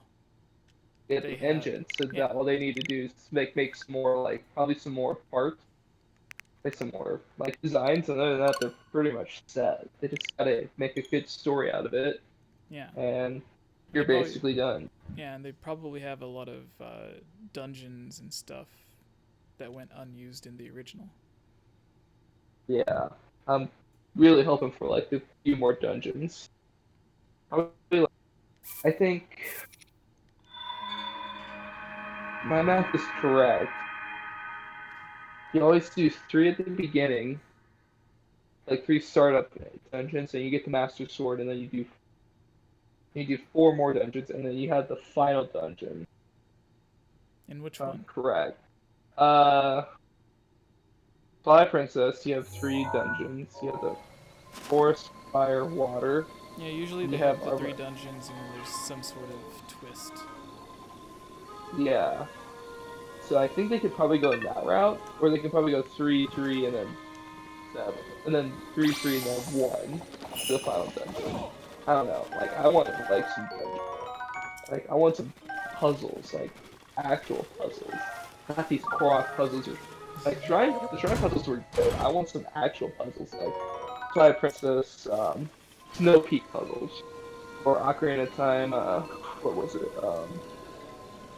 S2: They
S1: they
S2: have the
S1: have-
S2: engine, so
S1: yeah.
S2: that all they need to do is make some more probably some more parts, make some more designs, and other than that they're pretty much set. They just gotta make a good story out of it,
S1: Yeah.
S2: and you're
S1: They probably-
S2: basically done.
S1: Yeah, and they probably have a lot of dungeons and stuff that went unused in the original.
S2: Yeah, I'm really hoping for a few more dungeons. I think my math is correct. You always do 3 at the beginning, 3 startup dungeons, and you get the Master Sword, and then you do 4 more dungeons, and then you have the final dungeon.
S1: In which one?
S2: Correct. Twilight Princess, you have 3 dungeons. You have the forest, fire, water.
S1: Yeah, usually
S2: You
S1: they
S2: have
S1: have the
S2: our-
S1: 3 dungeons and there's some sort of twist.
S2: Yeah. So I think they could probably go that route, or they could probably go 3, 3, and then 7, and then 3, 3, and then 1 for the final dungeon. I don't know. I want some dungeons. I want some puzzles, actual puzzles, not these cross puzzles or the shrine puzzles were good. I want some actual puzzles, Twilight Princess, Snow Peak puzzles, or Ocarina of Time. What was it?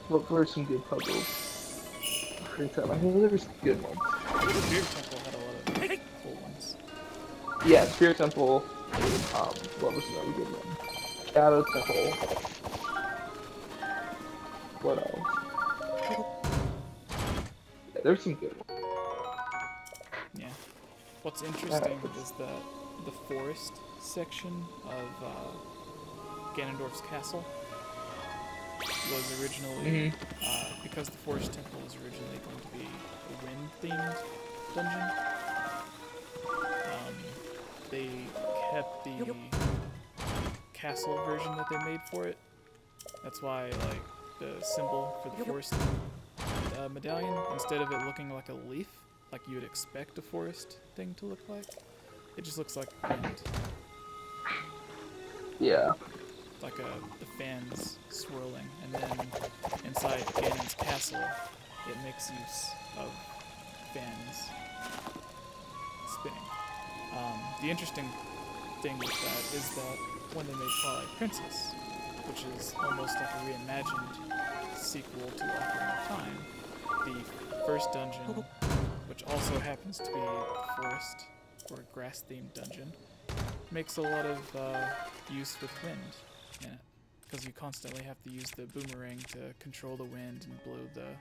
S2: What were some good puzzles? Ocarina of Time. I know there were some good ones.
S1: Spirit Temple had a lot of cool ones.
S2: Yeah, Spirit Temple. What was another good one? Shadow Temple. What else? Yeah, there's some good ones.
S1: Yeah. What's interesting is that the forest section of Ganondorf's castle was originally, because the Forest Temple was originally going to be a wind-themed dungeon, they kept the castle version that they made for it. That's why, the symbol for the forest medallion, instead of it looking like a leaf, like you would expect a forest thing to look like, it just looks like wind.
S2: Yeah.
S1: Like the fans swirling, and then inside Ganon's castle, it makes use of fans spinning. The interesting thing with that is that when they made Twilight Princess, which is almost like a reimagined sequel to Ocarina of Time, the first dungeon, which also happens to be a forest or grass-themed dungeon, makes a lot of use with wind in it, because you constantly have to use the boomerang to control the wind and blow the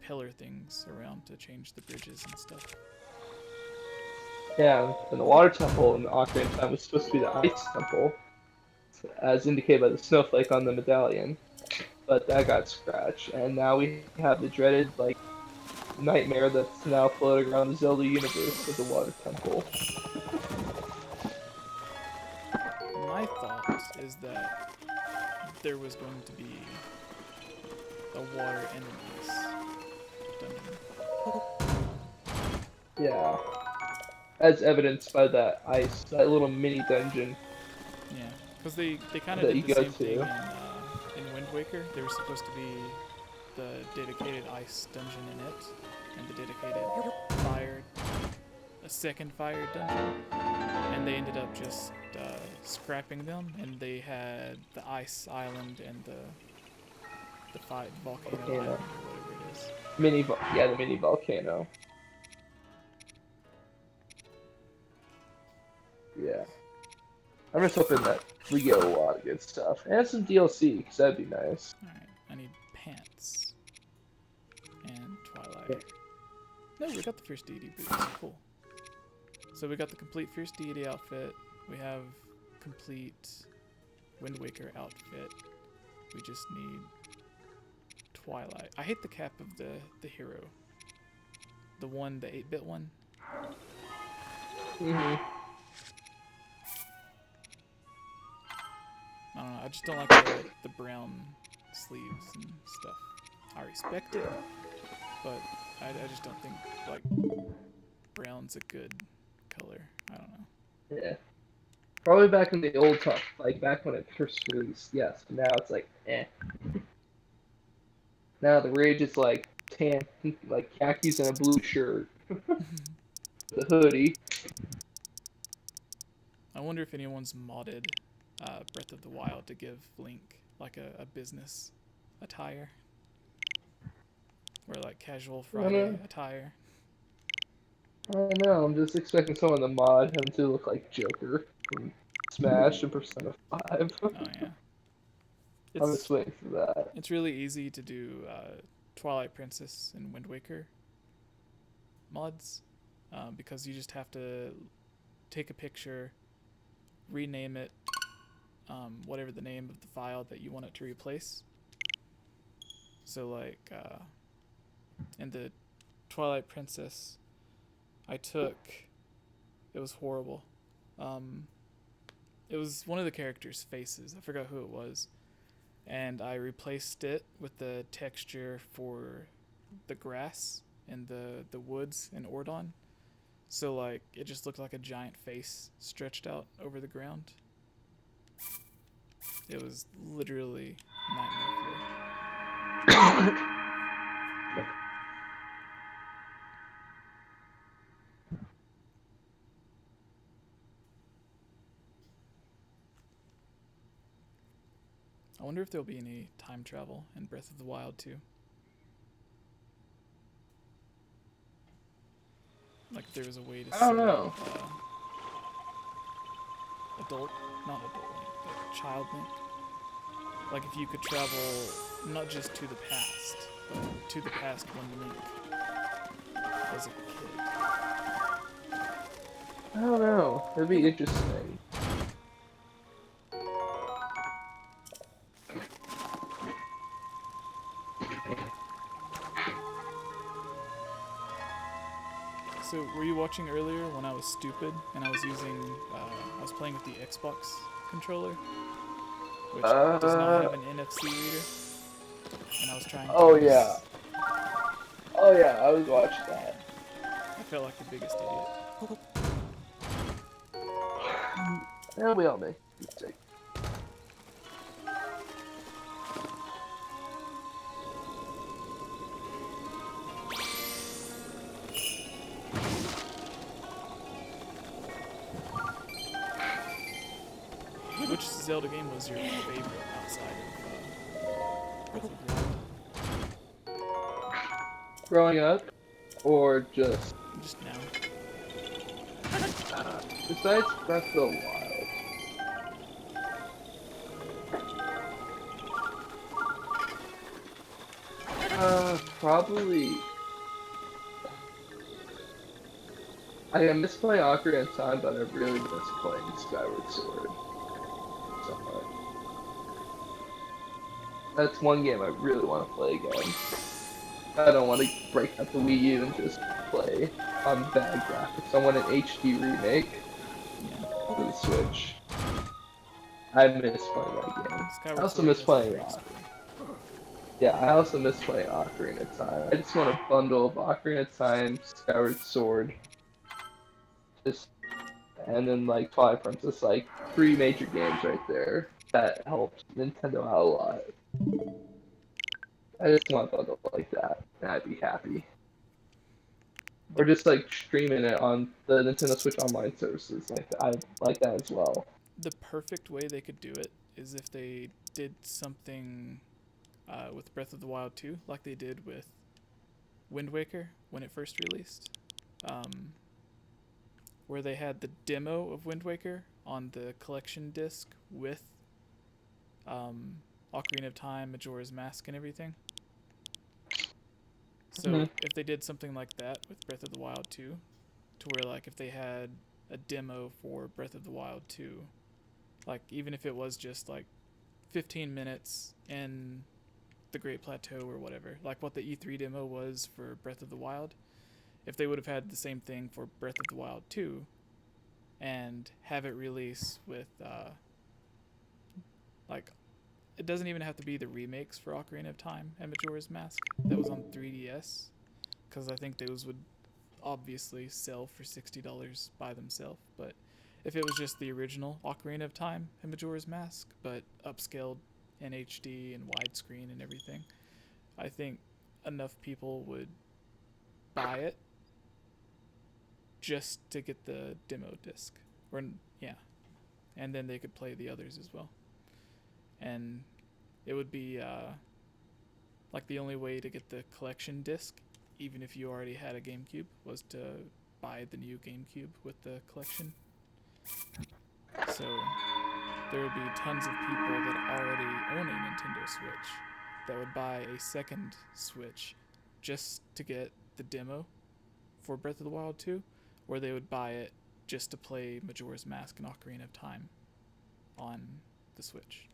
S1: propeller things around to change the bridges and stuff.
S2: Yeah, and the Water Temple in the Ocarina of Time was supposed to be the Ice Temple. as indicated by the snowflake on the medallion, but that got scratched, and now we have the dreaded like nightmare that's now floating around the Zelda universe of the Water Temple.
S1: My thought is that there was going to be a water enemies dungeon.
S2: Yeah, as evidenced by that that little mini dungeon.
S1: Yeah, because they kind of
S2: That
S1: did
S2: you
S1: the
S2: go
S1: same thing
S2: to.
S1: in Wind Waker. There was supposed to be the dedicated ice dungeon in it, and the dedicated a second fire dungeon, and they ended up just scrapping them, and they had the ice island and the volcano island, or whatever it is.
S2: The mini volcano. Yeah. I'm just hoping that we get a lot of good stuff. And some DLC, because that'd be nice.
S1: Alright, I need pants. And Twilight.
S2: Yeah.
S1: No, we got the Fierce Deity boots. Cool. So we got the complete Fierce Deity outfit. We have complete Wind Waker outfit. We just need Twilight. I hate the cap of the hero. The 8-bit one.
S2: Mm-hmm.
S1: I don't know, I just don't like the brown sleeves and stuff. I respect it, but I just don't think, like, brown's a good color. I don't know.
S2: Yeah. Probably back in the old time, like back when it first released, yes. But now it's like, eh. Now the rage is like tan, like khakis and a blue shirt. The hoodie.
S1: I wonder if anyone's modded Breath of the Wild to give Link like a business attire, or like casual Friday attire.
S2: I don't know. I'm just expecting someone to mod him to look like Joker from Smash and Persona 5.
S1: Oh yeah.
S2: I'm just waiting for that.
S1: It's really easy to do Twilight Princess and Wind Waker mods because you just have to take a picture, rename it, whatever the name of the file that you want it to replace. So like in the Twilight Princess, it was horrible. It was one of the characters' faces. I forgot who it was. And I replaced it with the texture for the grass and the woods in Ordon. So like it just looked like a giant face stretched out over the ground. It was literally nightmare fuel. I wonder if there'll be any time travel in Breath of the Wild too. Like if there was a way to
S2: I don't know.
S1: not adult Link, but child Link. Like if you could travel not just to the past, but to the past when Link was a kid.
S2: I don't know. It'd be interesting.
S1: So were you watching earlier when I was stupid and I was playing with the Xbox controller, which does not have an NFC reader, and I was trying to
S2: Oh yeah, I was watching that.
S1: I felt like the biggest idiot.
S2: Yeah, we all make mistakes.
S1: Which Zelda game was your favorite outside of Breath of the Wild?
S2: Growing up, or just
S1: now?
S2: besides Breath of the Wild? Probably. I miss playing Ocarina of Time, but I really miss playing Skyward Sword. So much. That's one game I really want to play again. I don't want to break out the Wii U and just play on bad graphics. I want an HD remake for the Switch. I miss playing that game. I
S1: Skyward
S2: also
S1: Sword
S2: miss
S1: has a
S2: playing
S1: great story.
S2: Yeah, I also miss playing Ocarina of Time. I just want a bundle of Ocarina of Time, Skyward Sword, just and then like Twilight Princess, like 3 major games right there. That helped Nintendo out a lot. I just want a bundle like that, and I'd be happy. Or just like streaming it on the Nintendo Switch Online services, like I like that as well.
S1: The perfect way they could do it is if they did something with Breath of the Wild 2, like they did with Wind Waker when it first released, where they had the demo of Wind Waker on the collection disc with Ocarina of Time, Majora's Mask, and everything. So if they did something like that with Breath of the Wild 2, to where like if they had a demo for Breath of the Wild 2, like even if it was just like 15 minutes in the Great Plateau or whatever, like what the E3 demo was for Breath of the Wild, if they would have had the same thing for Breath of the Wild 2 and have it release with like it doesn't even have to be the remakes for Ocarina of Time and Majora's Mask that was on 3DS, because I think those would obviously sell for $60 by themselves. But if it was just the original Ocarina of Time and Majora's Mask, but upscaled in HD and widescreen and everything, I think enough people would buy it just to get the demo disc. Or yeah, and then they could play the others as well. And it would be like the only way to get the collection disc, even if you already had a GameCube, was to buy the new GameCube with the collection. So there would be tons of people that already own a Nintendo Switch that would buy a second Switch just to get the demo for Breath of the Wild 2, or they would buy it just to play Majora's Mask and Ocarina of Time on the Switch.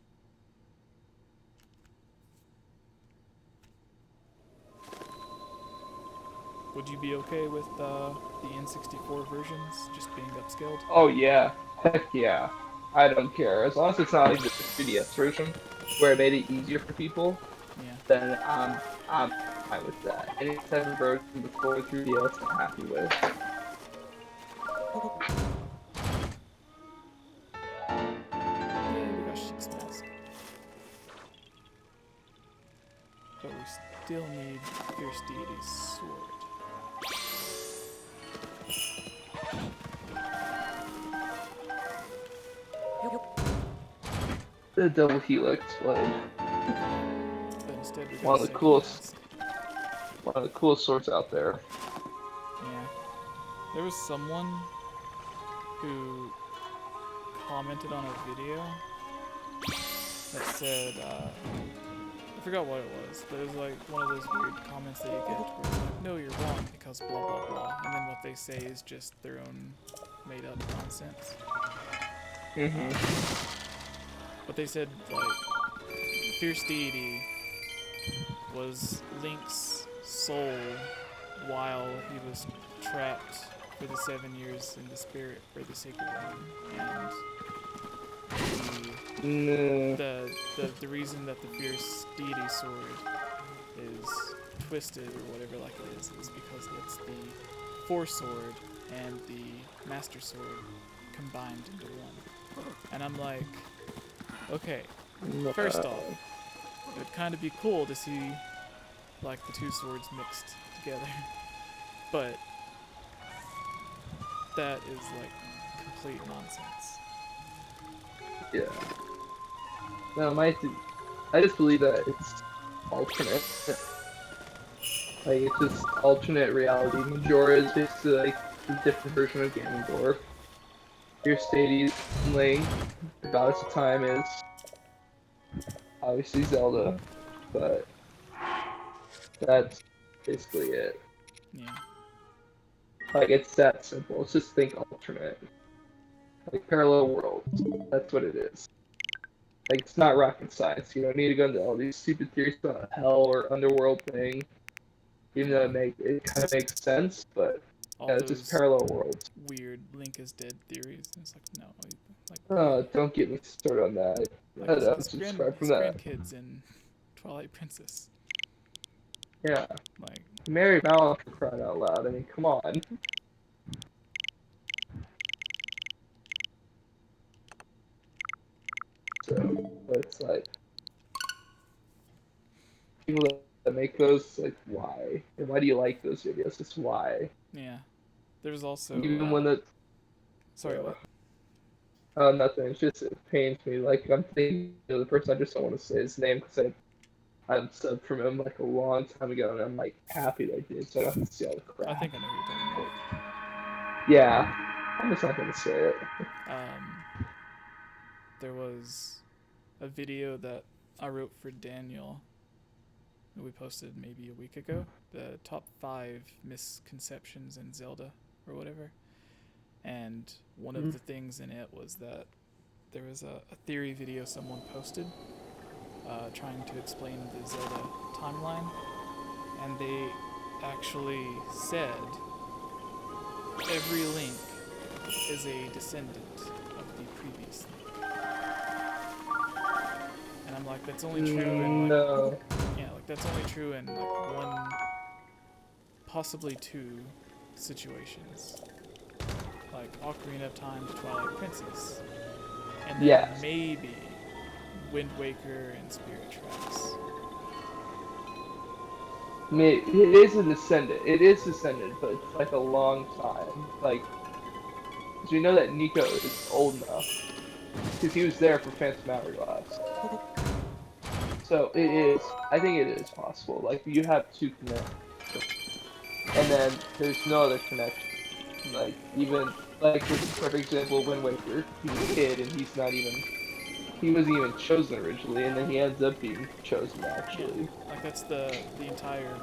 S1: Would you be okay with the N64 versions just being upscaled?
S2: Oh yeah, heck yeah. I don't care. As long as it's not like the 3DS version, where it made it easier for people,
S1: Yeah.
S2: then I'm fine with that. Any type of version before 3DS, I'm happy with.
S1: Yay, we got Sheik's Mask. But we still need Fierce Deity's sword.
S2: The double helix blade.
S1: But instead we got
S2: One of the
S1: Sacred
S2: coolest.
S1: Mask.
S2: One of the coolest swords out there.
S1: Yeah. There was someone who commented on a video that said, I forgot what it was, but it was like one of those weird comments that you get where it's like, no, you're wrong because blah blah blah, and then what they say is just their own made up nonsense. But they said, like, Fierce Deity was Link's soul while he was trapped for the 7 years in the spirit for the Sacred Realm, and the reason that the Fierce Deity sword is twisted or whatever like it is because it's the Force Sword and the Master Sword combined into one. And I'm like, okay, first off, it would kind of be cool to see like the two swords mixed together, but that is like complete nonsense.
S2: Yeah. No, I just believe that it's alternate. Like, it's just alternate reality. Majora is basically like a different version of Ganondorf. Your Stadies Link, the Goddess of Time, is obviously Zelda, but that's basically it.
S1: Yeah.
S2: Like, it's that simple. It's just think alternate. Like parallel worlds. That's what it is. Like, it's not rocket science. You don't need to go into all these stupid theories about hell or underworld thing. Even though it kind of makes sense, but
S1: All
S2: yeah, it's just
S1: those
S2: parallel worlds.
S1: weird Link is dead theories. And it's like, no, like,
S2: Don't get me started on that.
S1: like
S2: I'd
S1: his
S2: unsubscribe from
S1: his
S2: that.
S1: grandkids in Twilight Princess.
S2: Yeah,
S1: Like,
S2: Mary Mallon for crying out loud. I mean, come on. So, but it's like people that make those, like, why? And why do you like those videos? Just why?
S1: yeah. There's also
S2: Even when the
S1: sorry, what?
S2: oh, nothing. It's just it pains me. Like, I'm thinking of the person. I just don't want to say his name because I'm subbed from him like a long time ago, and I'm like happy that I did, so I don't have to see all the crap.
S1: I think I know who you're talking
S2: Yeah, I'm just not gonna say it.
S1: about. There was a video that I wrote for Daniel that we posted maybe a week ago. The top 5 misconceptions in Zelda or whatever. And one of the things in it was that there was a theory video someone posted trying to explain the Zelda timeline. And they actually said every Link is a descendant of the previous Link. And I'm like, that's only true in like, yeah, like that's only true in like 1, possibly 2 situations. Like Ocarina of Time to Twilight Princess. And then maybe Wind Waker and Spirit Tracks.
S2: I mean, it is a descendant. It is descendant, but it's like a long time. Like, because we know that Nico is old enough. Because he was there for Phantom Hourglass. So it is. I think it is possible. Like, you have 2 connections. And then there's no other connection. Like, even, like, for example, Wind Waker, he's a kid and he's not even, he wasn't even chosen originally, and then he ends up being chosen, actually.
S1: Yeah, like, that's the entire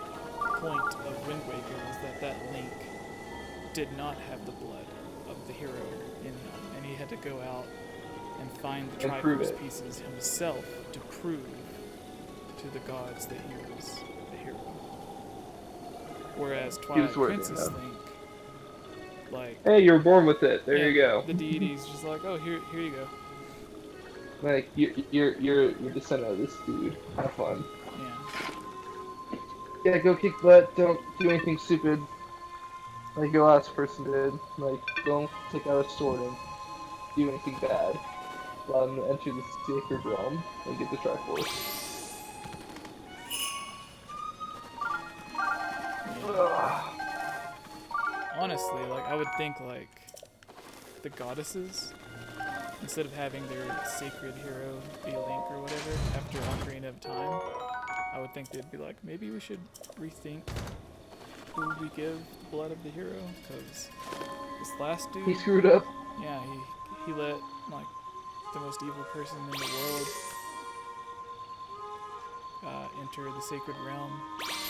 S1: point of Wind Waker, is that Link did not have the blood of the hero in him, and he had to go out and find the Triforce pieces himself to prove to the gods that he was the hero. Whereas Twilight Princess Link, like,
S2: hey, you were born with it. There you go.
S1: The deity's just like, oh, here you go.
S2: Like, you're descendant of this dude. Have fun. Yeah, go kick butt. Don't do anything stupid. Like your last person did. Like, don't take out a sword and do anything bad. Allow them to enter the sacred realm and get the Triforce.
S1: Honestly, like, I would think, like, the goddesses, instead of having their sacred hero be Link or whatever after Ocarina of Time, I would think they'd be like, maybe we should rethink who we give the blood of the hero, because this last dude,
S2: he screwed up.
S1: Yeah, he let, like, the most evil person in the world enter the sacred realm,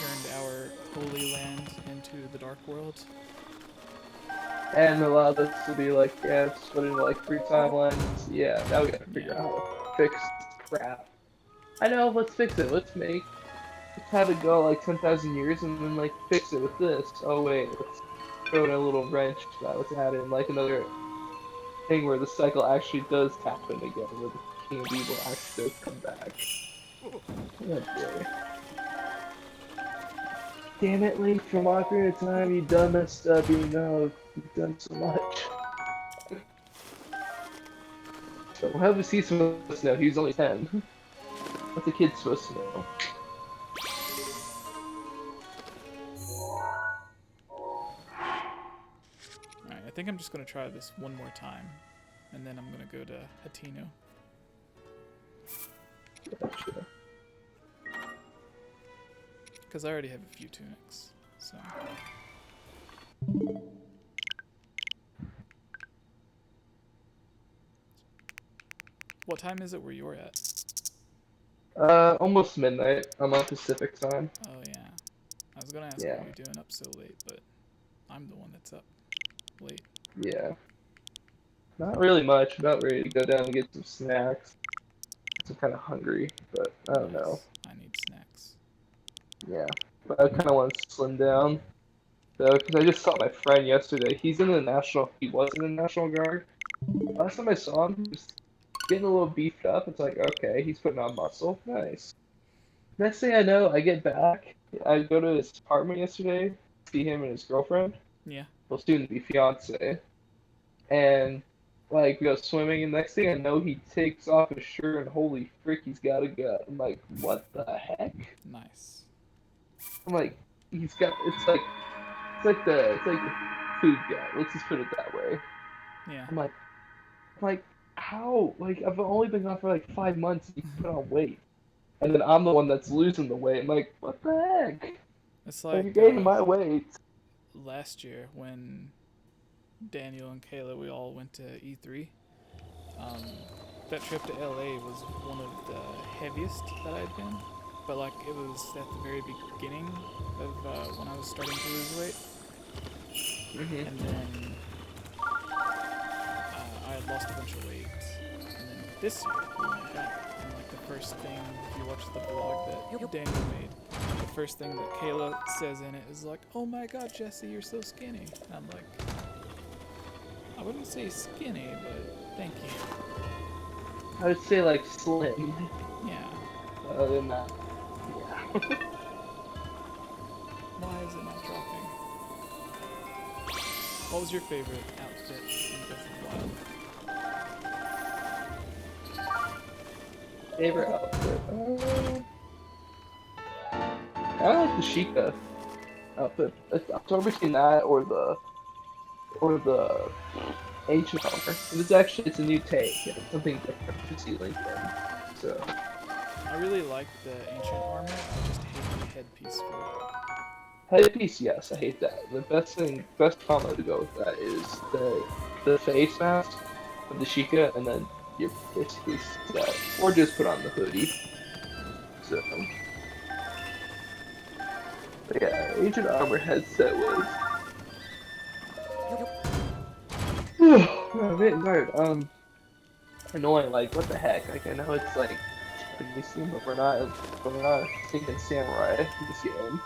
S1: turned our holy land into the dark world.
S2: And allowed us to be like, yeah, split into like 3 timelines. Yeah, now we gotta figure out how to fix crap. I know, let's fix it. Let's have it go like 10,000 years and then like fix it with this. Oh wait, let's throw in a little wrench. Let's add in like another thing where the cycle actually does happen again, where the King of Evil actually does come back. Oh boy. Damn it, Link, from Ocarina of Time, you done messed up, you know, you've done so much. So how was he supposed to know? He was only 10. What's a kid supposed to know?
S1: Alright, I think I'm just gonna try this one more time, and then I'm gonna go to Hateno.
S2: Gotcha.
S1: Because I already have a few tunics, so. What time is it where you're at?
S2: Almost midnight. I'm on Pacific time.
S1: Oh yeah. I was gonna ask what you're doing up so late, but I'm the one that's up late.
S2: Yeah. Not really much. About ready to go down and get some snacks. I'm kind of hungry, but I don't know.
S1: I need snacks.
S2: Yeah, but I kind of want to slim down. So, because I just saw my friend yesterday. He was in the National Guard. Last time I saw him, he was getting a little beefed up. It's like, okay, he's putting on muscle. Nice. Next thing I know, I get back. I go to his apartment yesterday, see him and his girlfriend.
S1: Yeah.
S2: Well, soon to be fiance. And like we go swimming, and next thing I know, he takes off his shirt, and holy frick, he's got a gut. I'm like, what the heck?
S1: Nice.
S2: I'm like, he's got. It's like the food gut. Let's just put it that way.
S1: Yeah.
S2: I'm like, how? Like I've only been gone for like 5 months, and you put on weight, and then I'm the one that's losing the weight. I'm like, what the heck?
S1: It's
S2: Like,
S1: like
S2: you're gaining my weight.
S1: last year when Daniel and Kayla, we all went to E3. That trip to LA was one of the heaviest that I'd been, but like it was at the very beginning of when I was starting to lose weight, and then I had lost a bunch of weight, and then this year we went back, and like the first thing, if you watch the vlog that Daniel made, the first thing that Kayla says in it is like, "Oh my God, Jesse, you're so skinny." And I'm like, I wouldn't say skinny, but thank you.
S2: I would say like slim.
S1: Yeah.
S2: Other than that, yeah.
S1: Why is it not dropping? What was your favorite outfit in Breath of the Wild?
S2: Favorite outfit? I like the Sheikah outfit. It's somewhere between that or the ancient armor. It's a new take. It's something different to see LinkedIn. So
S1: I really like the ancient armor. I just hate the headpiece for it.
S2: headpiece, yes, I hate that. The best combo to go with that is the face mask of the Sheikah, and then you're basically set. Or just put on the hoodie. So. But yeah, Ancient Armor headset was. I'm getting tired. Annoying. Like, what the heck? Like, I know it's like Japanese theme, but we're not thinking samurai in this game.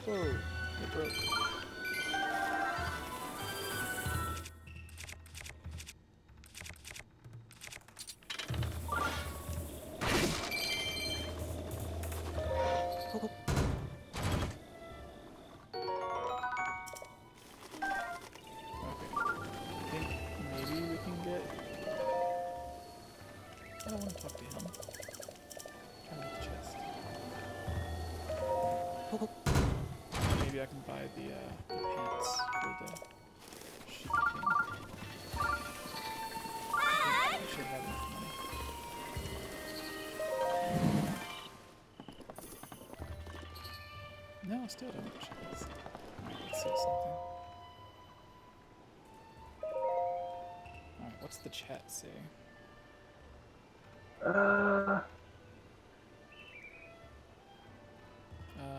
S1: Whoa, it broke. I don't want to talk to him. Trying to get the chest. Maybe I can buy the pants for the sheep king. I should have enough money. No, I still don't have a chest. Alright, let's see something. Alright, what's the chat say?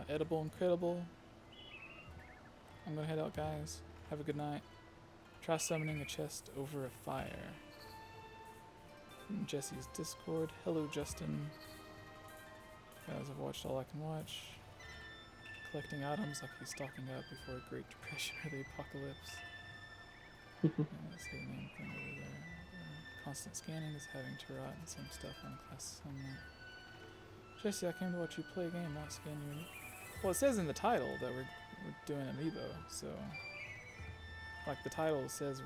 S1: Edible Incredible. I'm gonna head out, guys. Have a good night. Try summoning a chest over a fire. From Jesse's Discord. Hello, Justin. Guys, I've watched all I can watch. Collecting items like he's stocking up before a Great Depression or the apocalypse. Let's see the main thing over there. Constant scanning is having to rot and same stuff on class sunlight. Jesse, I came to watch you play a game, not scan you. Well, it says in the title that we're doing Amiibo, so like the title says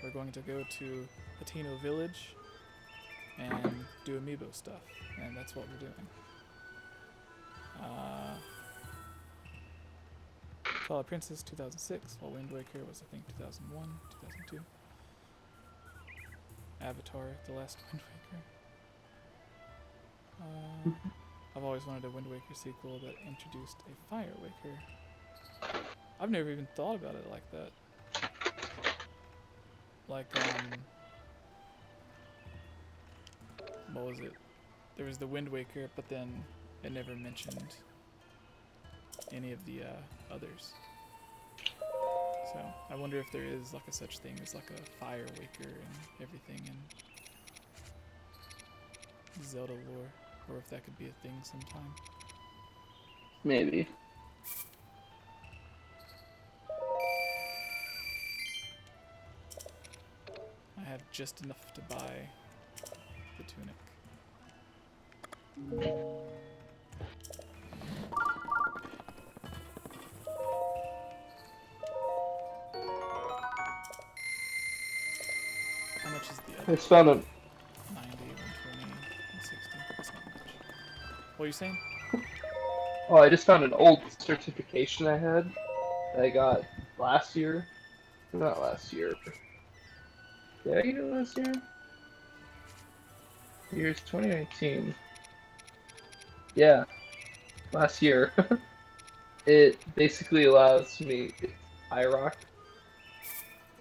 S1: we're going to go to Hateno Village and do Amiibo stuff, and that's what we're doing. Twilight Princess 2006, while Wind Waker was I think 2001, 2002. Avatar, The Last Wind Waker. I've always wanted a Wind Waker sequel that introduced a Fire Waker. I've never even thought about it like that. Like, what was it? There was the Wind Waker, but then it never mentioned any of the others. So I wonder if there is like a such thing as like a fire waker and everything in Zelda lore, or if that could be a thing sometime.
S2: Maybe.
S1: I have just enough to buy the tunic. How much is the
S2: I
S1: other?
S2: just found a
S1: 90, 120, 160. That's not much. What are you saying?
S2: Oh, I just found an old certification I had that I got last year. Not last year. Did I get it last year? Year's 2019. Yeah, last year. It basically allows me. It's IROC.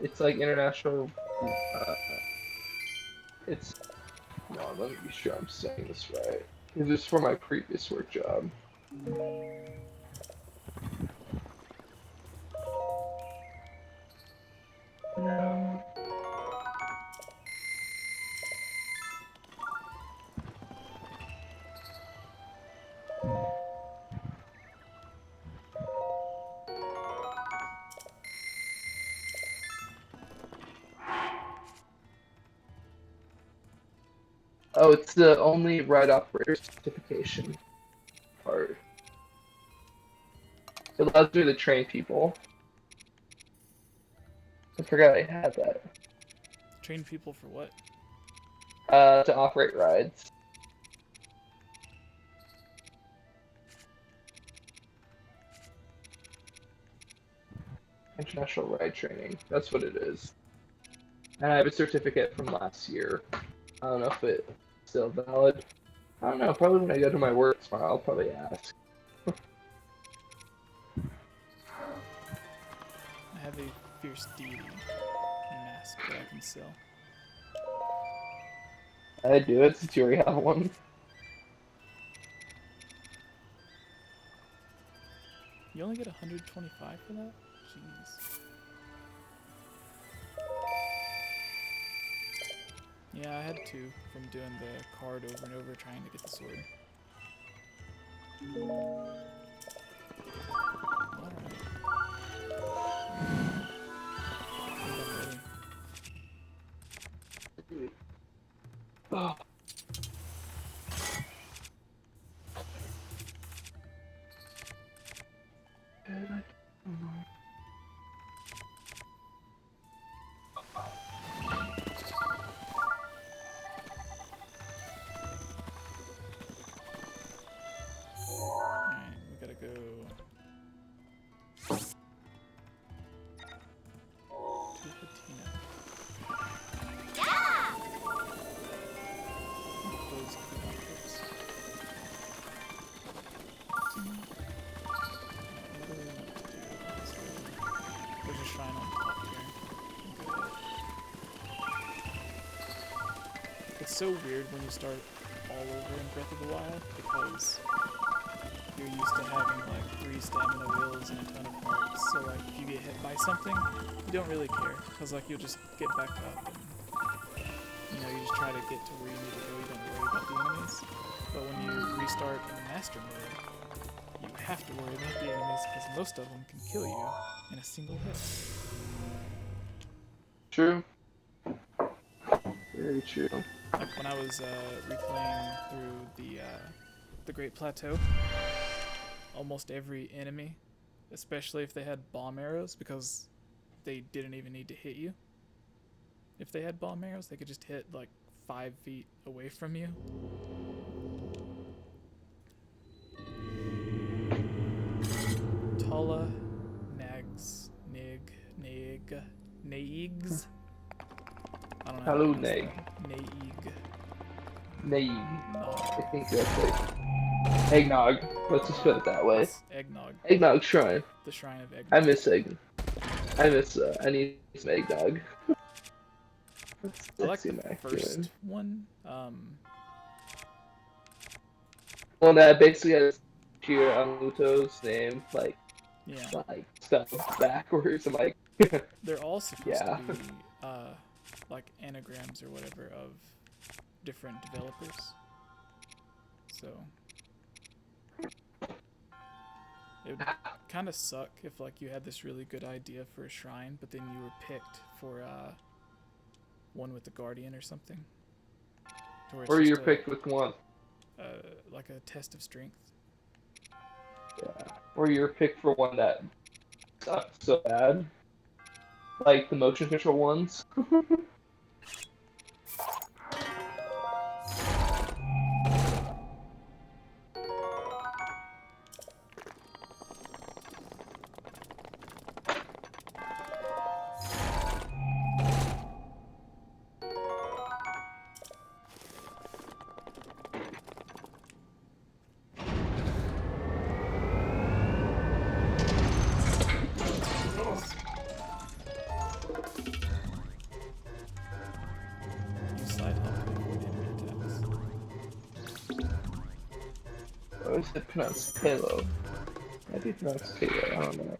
S2: It's like international. It's. No, let me be sure I'm saying this right. Because it's for my previous work job. No. Oh, it's the only ride operator certification part. It allows me to train people. I forgot I had that.
S1: Train people for what?
S2: To operate rides. International ride training. That's what it is. And I have a certificate from last year. I don't know if it's still valid. I don't know. Probably when I go to my work tomorrow, I'll probably ask.
S1: I have a fierce deity mask that I can sell.
S2: I do it since you already have one.
S1: You only get 125 for that? Jeez. Yeah, I had two from doing the card over and over trying to get the sword. Alright.
S2: Oh.
S1: Alright, we gotta go to Hateno. Close coupon trips. What do we want to do? There's a shrine on top here. It's so weird when you start all over in Breath of the Wild because you're used to having like 3 stamina wheels and a ton of hearts, so like if you get hit by something, you don't really care, because like you'll just get back up and you just try to get to where you need to go, you don't worry about the enemies. But when you restart in Master Mode, you have to worry about the enemies because most of them can kill you in a single hit.
S2: True. Very true.
S1: Like when I was replaying through the Great Plateau, almost every enemy, especially if they had bomb arrows, because they didn't even need to hit you. If they had bomb arrows, they could just hit like 5 feet away from you. Tala, Nags, Naegs. I don't know.
S2: Hello, Neg.
S1: Naeg.
S2: Naeg. I think that's like eggnog. Let's just put it that way.
S1: That's eggnog.
S2: Eggnog shrine.
S1: The shrine of eggnog.
S2: I miss egg. I need some eggnog.
S1: I like the first one.
S2: Well, that basically has Kira Amuto's name, like
S1: Yeah.
S2: spelled backwards. I'm like,
S1: they're all supposed
S2: Yeah.
S1: to be like anagrams or whatever of different developers. So it would kind of suck if like you had this really good idea for a shrine, but then you were picked for one with the Guardian or something. To where it's
S2: Or
S1: just
S2: you're picked with one.
S1: like a test of strength.
S2: Yeah. Or you're picked for one that sucks so bad. Like the motion control ones.
S1: You side hop to avoid enemy attacks.
S2: I always said pronounced Halo. Maybe pronounced Halo, I don't know.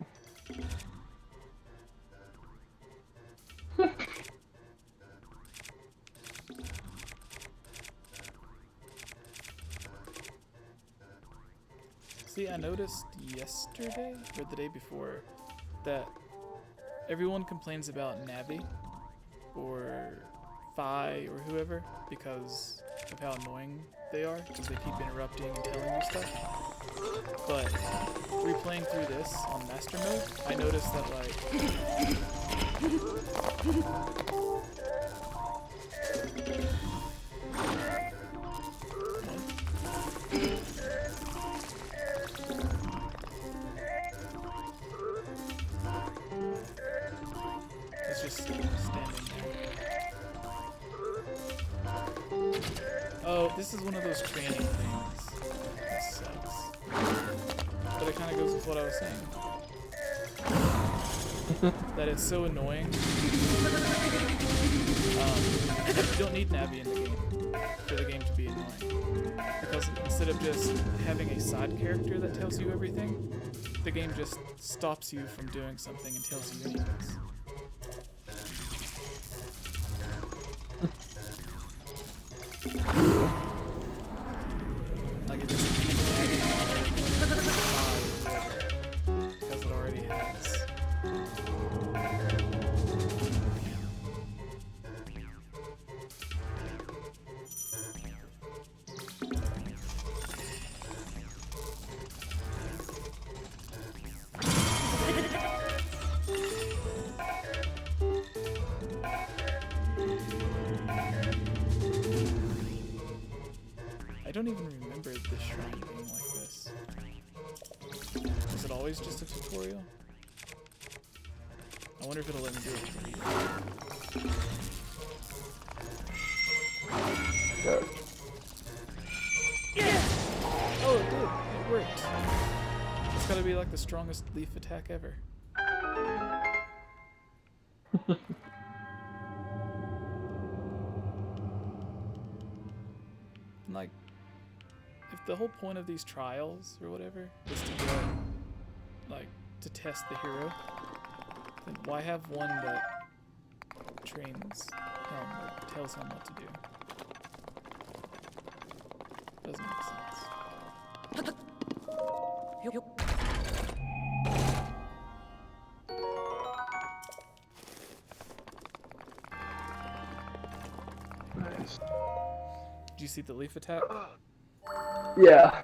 S1: See, I noticed yesterday, or the day before, that everyone complains about Navi, or Phi, or whoever, because of how annoying they are, because they keep interrupting and telling you stuff. But replaying through this on Master Mode, I noticed that, it's just standing there. Oh, this is one of those training things. That sucks. But it kind of goes with what I was saying. That it's so annoying. You don't need Navi in the game for the game to be annoying. Because instead of just having a side character that tells you everything, the game just stops you from doing something and tells you anyways. Like it doesn't need because it already has. I don't even remember this shrine being like this. Was it always just a tutorial? I wonder if it'll let me do it for you.
S2: Yeah.
S1: Oh, it did. It worked. It's gotta be like the strongest leaf attack ever. Like, if the whole point of these trials or whatever is to go, like, to test the hero, then why have one that trains him or tells him what to do? Doesn't make sense.
S2: Nice.
S1: Did you see the leaf attack?
S2: Yeah.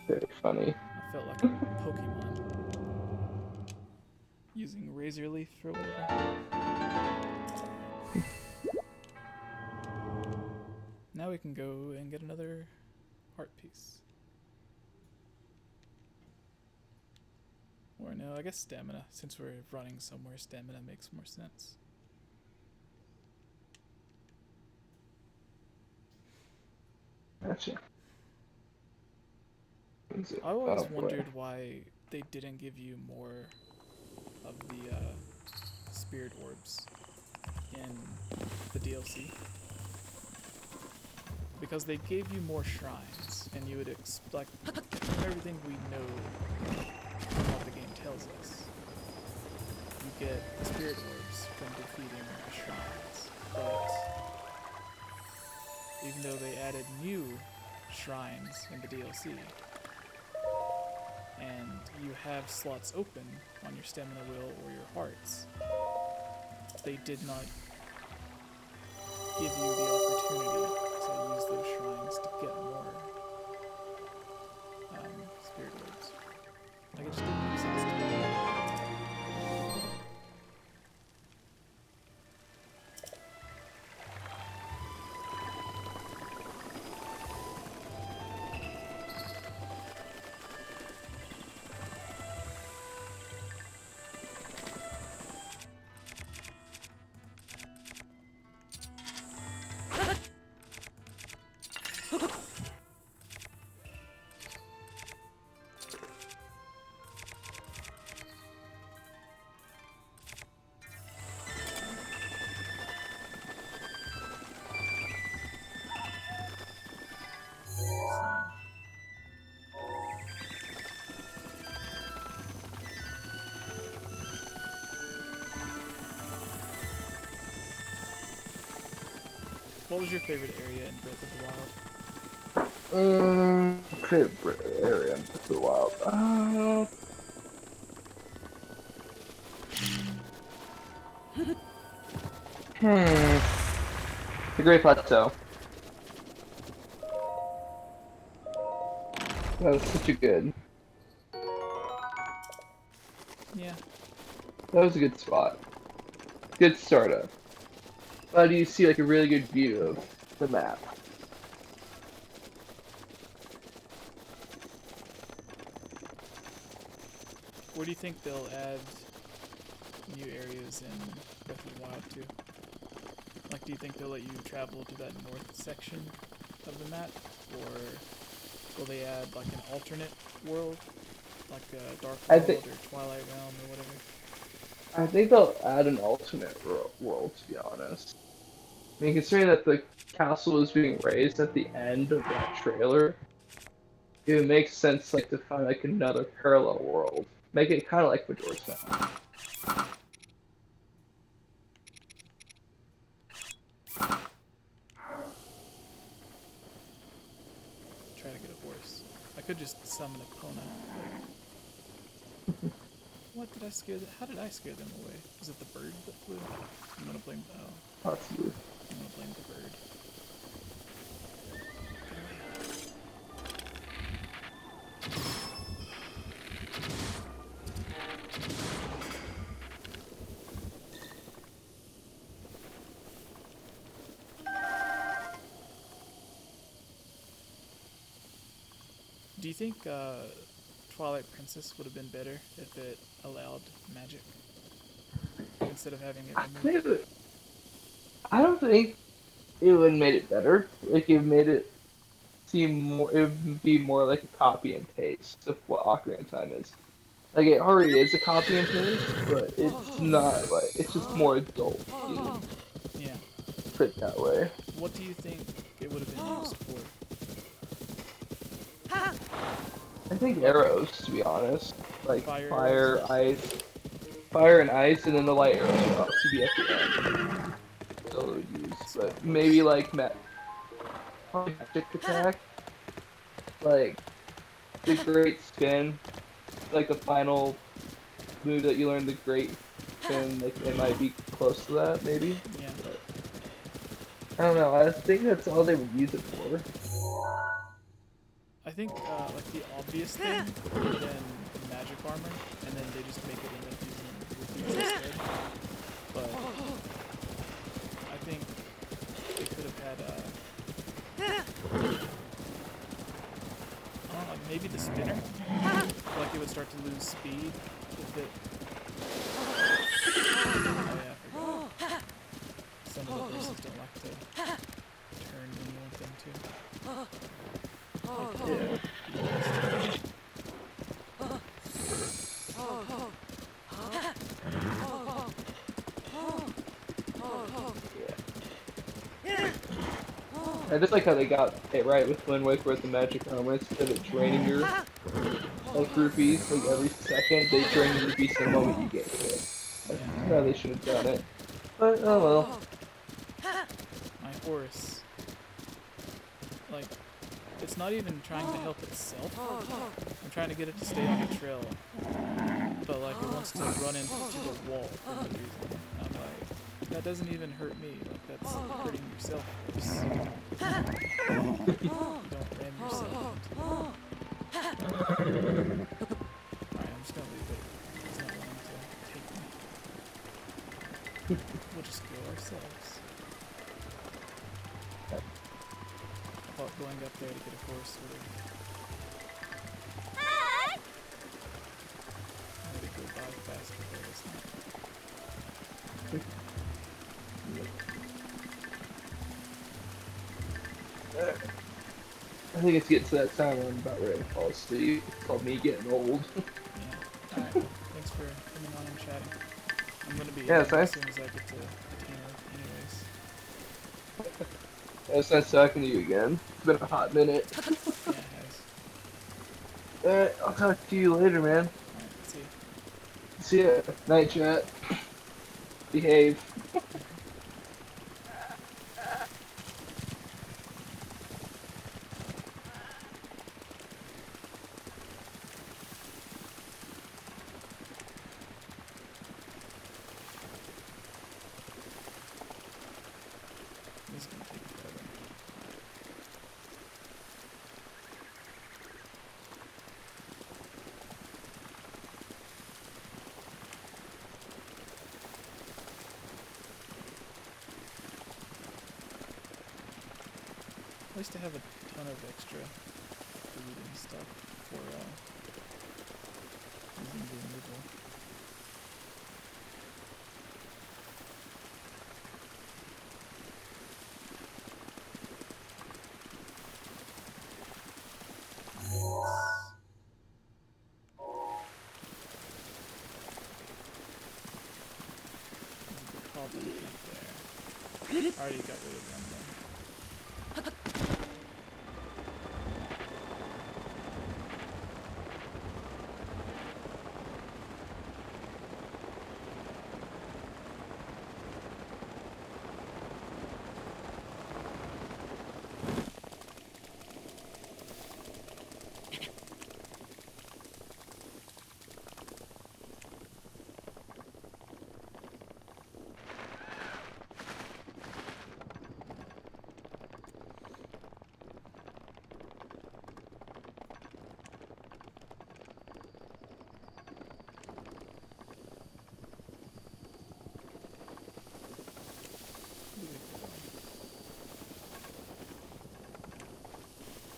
S2: Very funny.
S1: I felt like a Pokemon using Razor Leaf or whatever. Now we can go and get another heart piece. Or no, I guess stamina. Since we're running somewhere, stamina makes more sense.
S2: Gotcha.
S1: I always wondered why they didn't give you more of the spirit orbs in the DLC. Because they gave you more shrines, and you would expect everything we know from what the game tells tells us. You get spirit orbs from defeating the shrines, but even though they added new shrines in the DLC, and you have slots open on your stamina wheel or your hearts, they did not give you the opportunity to use those shrines to get more spirit orbs. Like, it just didn't make sense to me. What was your favorite area in Breath of the Wild?
S2: Favorite area in Breath of the Wild. The Great Plateau. That was such a good.
S1: Yeah.
S2: That was a good spot. Good startup. How do you see like a really good view of the map?
S1: Where do you think they'll add new areas in Breath of the Wild too? Like, do you think they'll let you travel to that north section of the map? Or will they add like an alternate world? Like a Dark World or Twilight Realm or whatever?
S2: I think they'll add an alternate world, to be honest. I mean, considering that the castle was being raised at the end of that trailer, it would make sense like to find like another parallel world. Make it kind of like Majora's Mask.
S1: Try to get a horse. I could just summon a Pona. What did I scare them? How did I scare them away? Was it the bird that flew? I'm gonna blame. Oh,
S2: Possibly.
S1: I'm gonna blame the bird. Do you think Twilight Princess would have been better if it allowed magic instead of having it removed?
S2: I don't think it would have made it better. Like, it made it seem more. It would be more like a copy and paste of what Ocarina of Time is. Like, it already is a copy and paste, but it's not like. It's just more adult themed.
S1: Yeah.
S2: Put it that way.
S1: What do you think it would have been used for?
S2: I think arrows, to be honest. Like
S1: Fire
S2: fire,
S1: arrows.
S2: ice. Fire and ice, and then the light arrows would also be at the end. So they would use, but maybe like probably magic attack. Like the great spin, like the final move that you learn, the great spin. Like it might be close to that, maybe.
S1: Yeah.
S2: But, I don't know. I think that's all they would use it for.
S1: I think like the obvious thing would have been magic armor, and then they just make it end up using rupees instead. But I think they could have had I don't know, like maybe the spinner. I feel like it would start to lose speed if it. Oh yeah, I forgot. Some of the horses don't like to turn when you want them to.
S2: Yeah. I just like how they got it right with Wind Waker with the magic armor instead of draining your like rupees like every second. They drain rupees the moment you get hit. Like,
S1: Yeah.
S2: no, they should have done it. But oh well.
S1: My horse, like, it's not even trying to help itself. I'm trying to get it to stay on the trail, but like it wants to run into the wall for no reason. I'm like, that doesn't even hurt me. Like that's hurting yourself. You don't ram yourself into Alright, I'm just gonna leave it. It's not wanting to take me. We'll just go ourselves. I thought going up there to get a horse would have go by faster, but it's not.
S2: I think it's getting to that time where I'm about ready to fall asleep. It's called me getting old.
S1: Yeah. Alright, thanks for coming on and chatting. I'm gonna be
S2: Yeah,
S1: as
S2: thanks.
S1: soon as I get to Hateno anyways.
S2: It's nice talking to you again. It's been a hot minute.
S1: Yeah, it has.
S2: Alright, I'll talk to you later, man.
S1: Alright, see ya.
S2: See ya. Night, chat. Behave.
S1: This is gonna take forever. At least I have a ton of extra food and stuff for using the amiibo. Problem there. I already got rid of them then.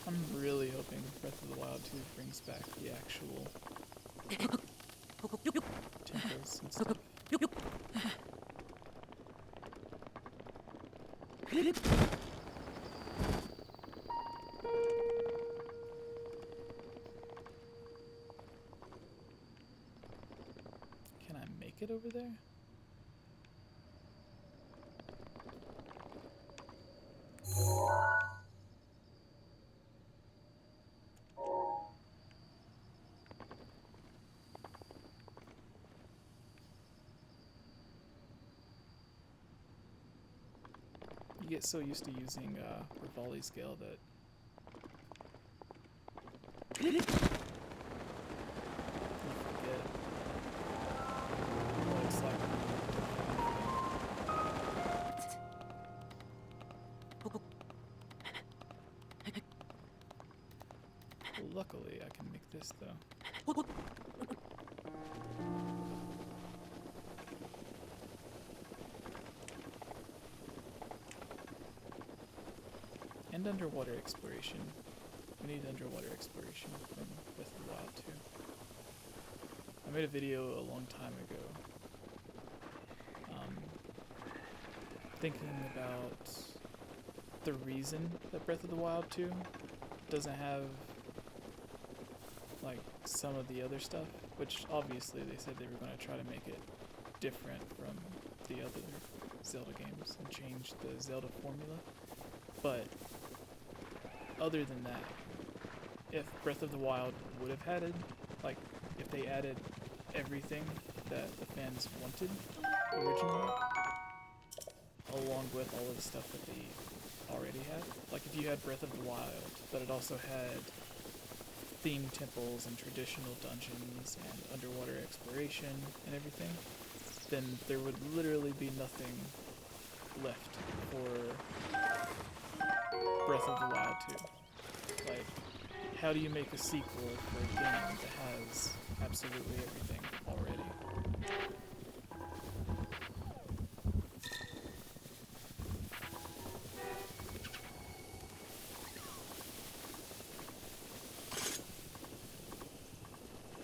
S1: I'm really hoping Breath of the Wild 2 brings back the actual temples and stuff. Can I make it over there? You get so used to using Rivali scale that you forget what it's like. Luckily, I can make this though. And underwater exploration. We need underwater exploration from Breath of the Wild 2. I made a video a long time ago thinking about the reason that Breath of the Wild 2 doesn't have like some of the other stuff, which obviously they said they were going to try to make it different from the other Zelda games and change the Zelda formula, but other than that, if Breath of the Wild would have added, like, if they added everything that the fans wanted originally, along with all of the stuff that they already had. Like, if you had Breath of the Wild, but it also had themed temples and traditional dungeons and underwater exploration and everything, then there would literally be nothing left for Breath of the Wild 2. Like, how do you make a sequel for a game that has absolutely everything already?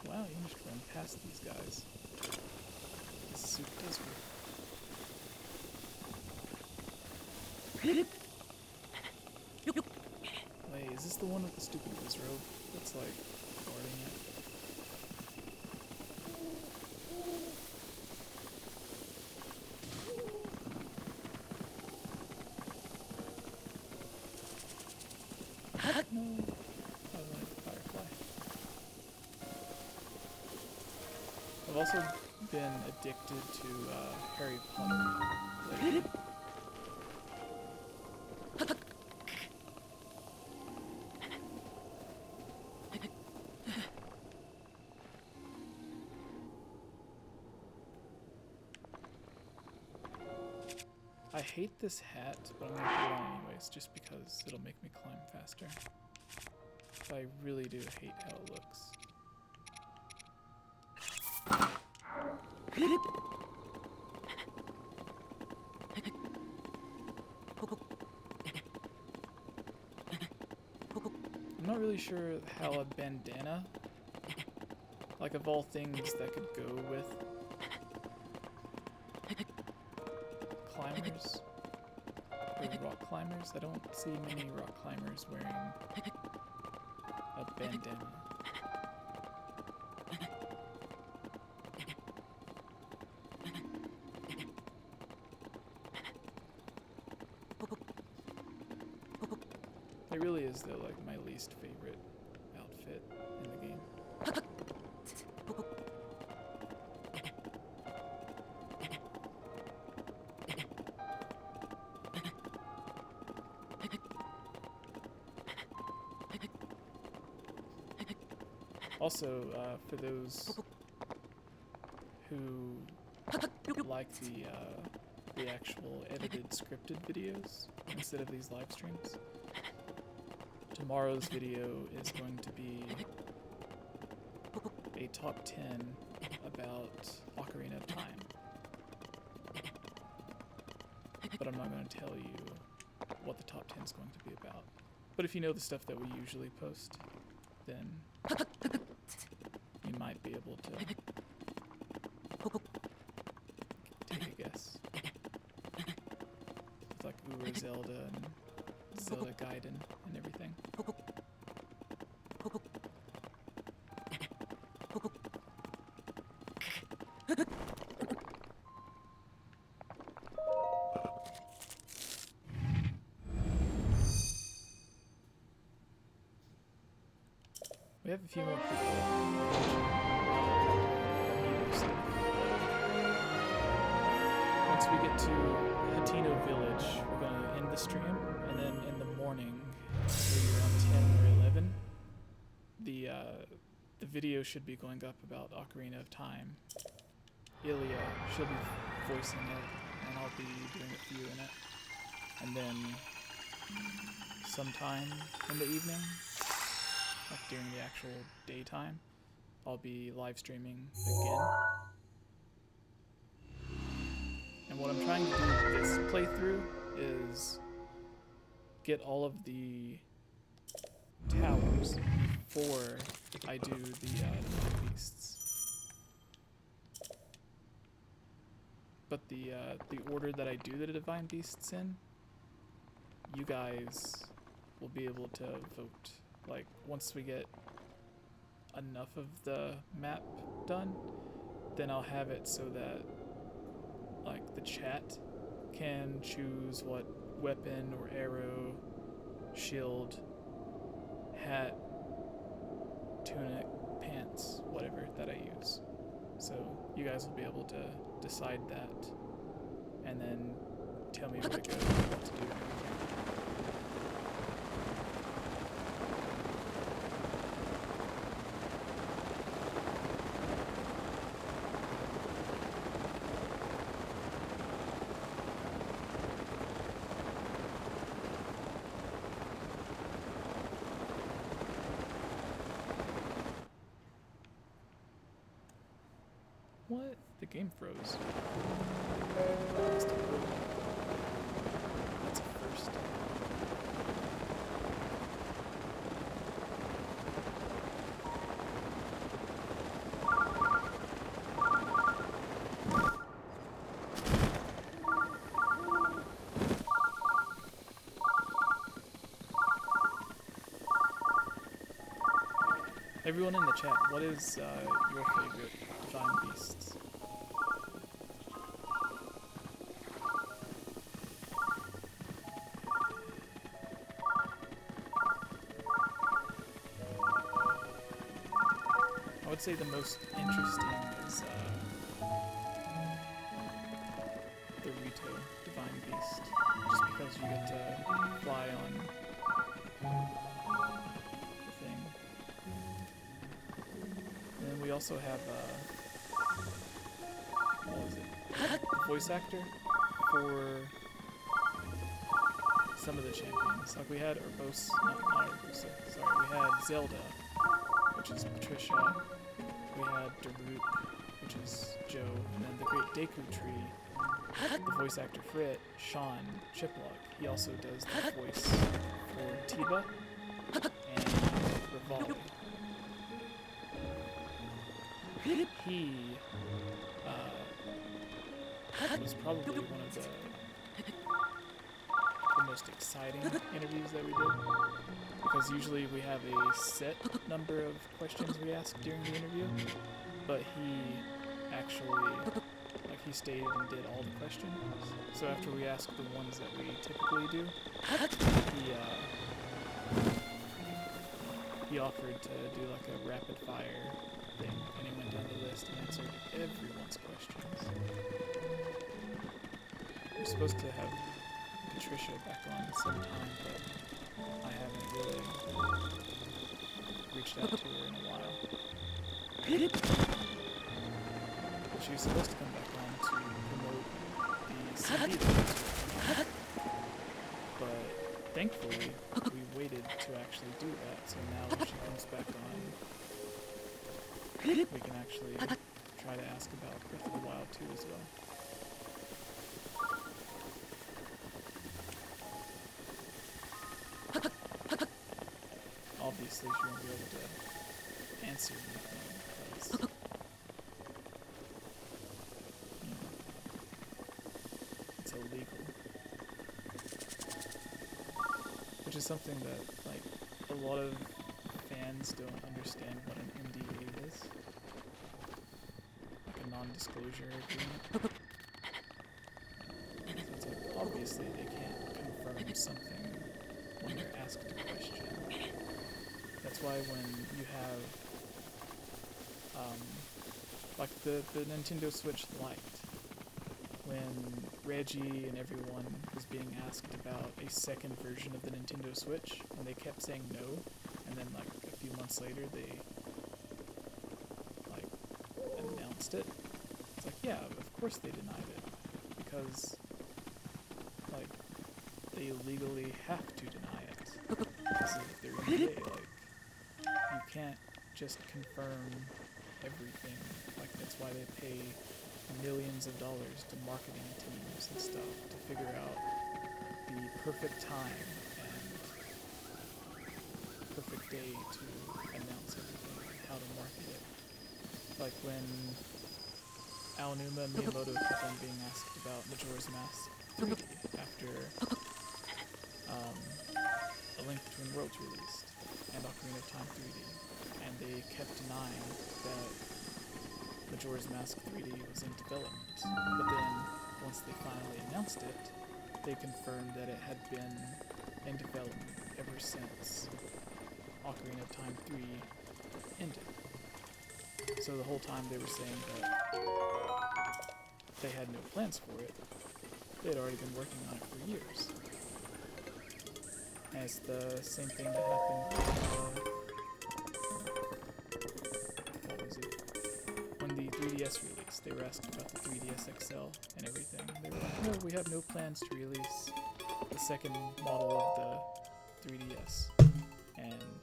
S1: Wow, you just run past these guys. This suit does work. Wait, is this the one with the stupid disrobe that's like guarding it? No, I wanted Firefly. I've also been addicted to Harry Potter lately. I hate this hat, but I'm gonna put it on anyways, just because it'll make me climb faster. But I really do hate how it looks. I'm not really sure how a bandana, like of all things that could go with climbers, or rock climbers. I don't see many rock climbers wearing a bandana. It really is though, like my least favorite outfit in the game. Also, for those who like the actual edited scripted videos instead of these live streams, tomorrow's video is going to be a top 10 about Ocarina of Time. But I'm not going to tell you what the top 10 is going to be about. But if you know the stuff that we usually post, then you might be able to take a guess. It's like Zelda and Zelda Gaiden and everything. We have a few more people. Once we get to Hateno Village, we're going to end the stream, and then in the morning, maybe around 10 or 11, the video should be going up about Ocarina of Time. Ilia, she'll be voicing it, and I'll be doing a few in it. And then sometime in the evening, like during the actual daytime, I'll be live streaming again. And what I'm trying to do with this playthrough is get all of the towers before I do the Divine Beasts. But the order that I do the Divine Beasts in, you guys will be able to vote. Like, once we get enough of the map done, then I'll have it so that, like, the chat can choose what weapon or arrow, shield, hat, tunic, pants, whatever that I use. So you guys will be able to decide that, and then tell me where to go and what to do. What? The game froze. Must have broken. That's a first. Everyone in the chat, what is your favorite Divine Beasts? I would say the most interesting is the Rito Divine Beast, just because you get to fly on the thing. And then we also have what was it? The voice actor for some of the champions. Like we had Urbosa, not Urbosa, sorry, we had Zelda, which is Patricia. We had Daruk, which is Joe, and then the Great Deku Tree. The voice actor for it, Sean Chiplock, he also does the voice for Tiba and Revali. He was probably one of the most exciting interviews that we did, because usually we have a set number of questions we ask during the interview, but he actually, like, he stayed and did all the questions. So after we asked the ones that we typically do, he offered to do like a rapid fire thing, and he went down the list and answered everyone's questions. We're supposed to have Patricia back on sometime, but I haven't really reached out to her in a while. But she was supposed to come back on to promote the CD that was working on. But thankfully, we waited to actually do that, so now when she comes back on, we can actually try to ask about Breath of the Wild 2 as well. Obviously, she won't be able to answer anything because, you know, it's illegal. Which is something that, like, a lot of fans don't understand what an NDA is. Like a non-disclosure agreement. So it's like, obviously they can't confirm something when they're asked a question. That's why when you have, like the Nintendo Switch Lite, when Reggie and everyone was being asked about a second version of the Nintendo Switch, and they kept saying no, and then like a few months later they like announced it. It's like, yeah, of course they denied it, because like they legally have to deny it because of their NDA. Like, you can't just confirm everything. Like, that's why they pay millions of dollars to marketing teams and stuff to figure out the perfect time and perfect day to announce everything and how to market it. Like when Aonuma and Miyamoto kept on being asked about Majora's Mask 3D after A Link Between Worlds released and Ocarina of Time 3D, and they kept denying that Majora's Mask 3D was in development. But then, once they finally announced it, they confirmed that it had been in development ever since Ocarina of Time 3 ended. So the whole time they were saying that they had no plans for it. They had already been working on it for years. And it's the same thing that happened with, what was it? When the 3DS released, they were asking about the 3DS XL and everything. They were like, no, we have no plans to release the second model of the 3DS. And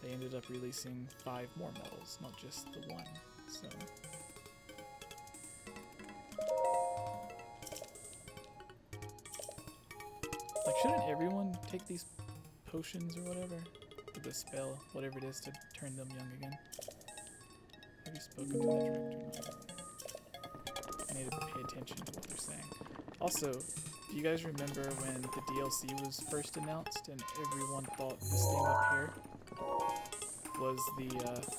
S1: they ended up releasing 5 more models, not just the one. So like, shouldn't everyone take these potions or whatever? Or the spell, whatever it is to turn them young again? Have you spoken to the director? No. I need to pay attention to what they're saying. Also, do you guys remember when the DLC was first announced and everyone thought this thing up here was the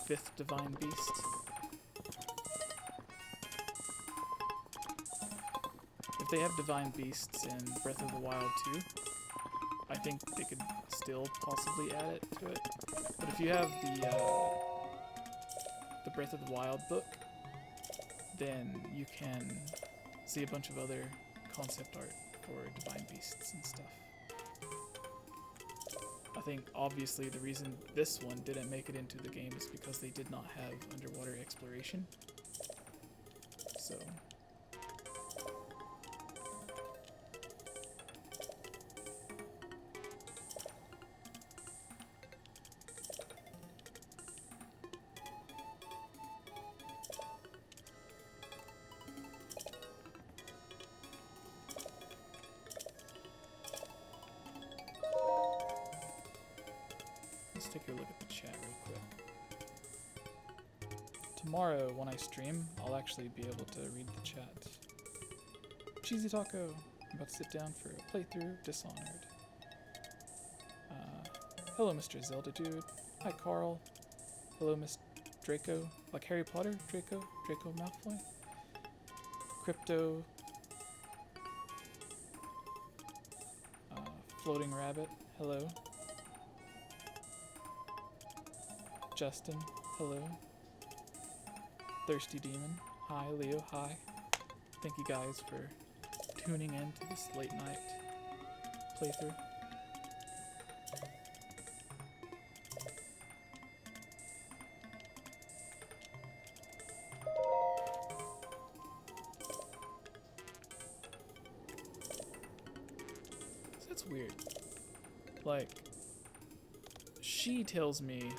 S1: 5th Divine Beast? If they have Divine Beasts in Breath of the Wild 2, I think they could still possibly add it to it. But if you have the Breath of the Wild book, then you can see a bunch of other concept art for Divine Beasts and stuff. I think obviously the reason this one didn't make it into the game is because they did not have underwater exploration. So let's take a look at the chat real quick. Tomorrow, when I stream, I'll actually be able to read the chat. Cheesy Taco, I'm about to sit down for a playthrough of Dishonored. Hello, Mr. Zelda Dude. Hi, Carl. Hello, Miss Draco. Like Harry Potter? Draco Malfoy? Crypto. Floating Rabbit. Hello. Justin, hello. Thirsty Demon, hi. Leo, hi. Thank you guys for tuning in to this late night playthrough. So that's weird. Like, she tells me,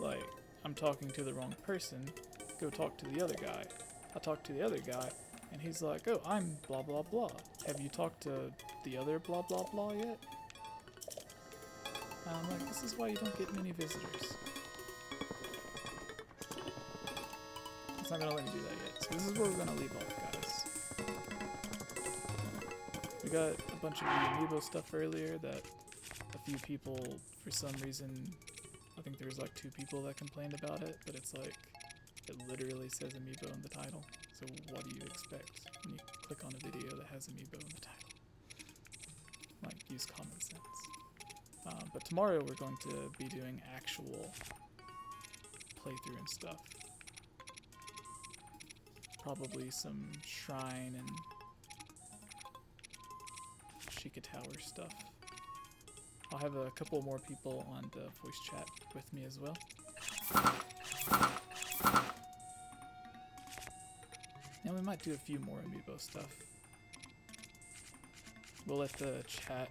S1: like, I'm talking to the wrong person, go talk to the other guy. I talk to the other guy, and he's like, oh, I'm blah blah blah. Have you talked to the other blah blah blah yet? And I'm like, this is why you don't get many visitors. It's not gonna let me do that yet. So this is where we're gonna leave off, guys. We got a bunch of the Amiibo stuff earlier that a few people, for some reason, I think there's like 2 people that complained about it, but it's like, it literally says Amiibo in the title. So what do you expect when you click on a video that has Amiibo in the title? Like, use common sense. But tomorrow we're going to be doing actual playthrough and stuff. Probably some shrine and Sheikah Tower stuff. I'll have a couple more people on the voice chat with me as well. And we might do a few more Amiibo stuff. We'll let the chat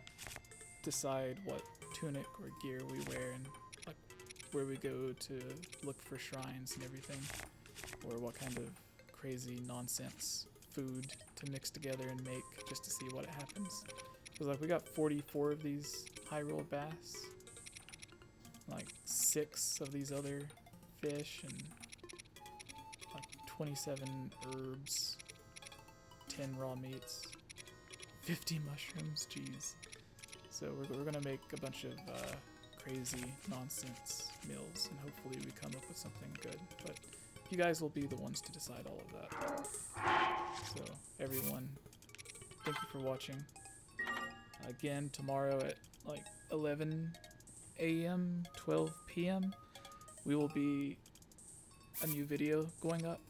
S1: decide what tunic or gear we wear and like where we go to look for shrines and everything, or what kind of crazy nonsense food to mix together and make just to see what happens. Because like we got 44 of these high roll bass, like 6 of these other fish, and like 27 herbs, 10 raw meats, 50 mushrooms, jeez. So we're gonna make a bunch of crazy nonsense meals, and hopefully we come up with something good. But you guys will be the ones to decide all of that. So everyone, thank you for watching. Again, tomorrow at like 11 a.m., 12 p.m., we will be a new video going up.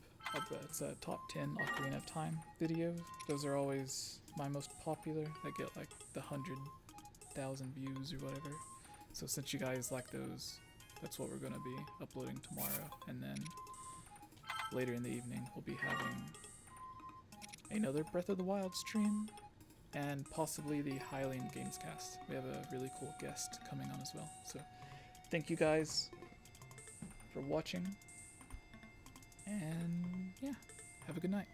S1: It's a top 10 Ocarina of Time videos. Those are always my most popular. They get like the 100,000 views or whatever. So since you guys like those, that's what we're going to be uploading tomorrow. And then later in the evening, we'll be having another Breath of the Wild stream and possibly the Hylian Games cast. We have a really cool guest coming on as well. So thank you guys for watching. And yeah, have a good night.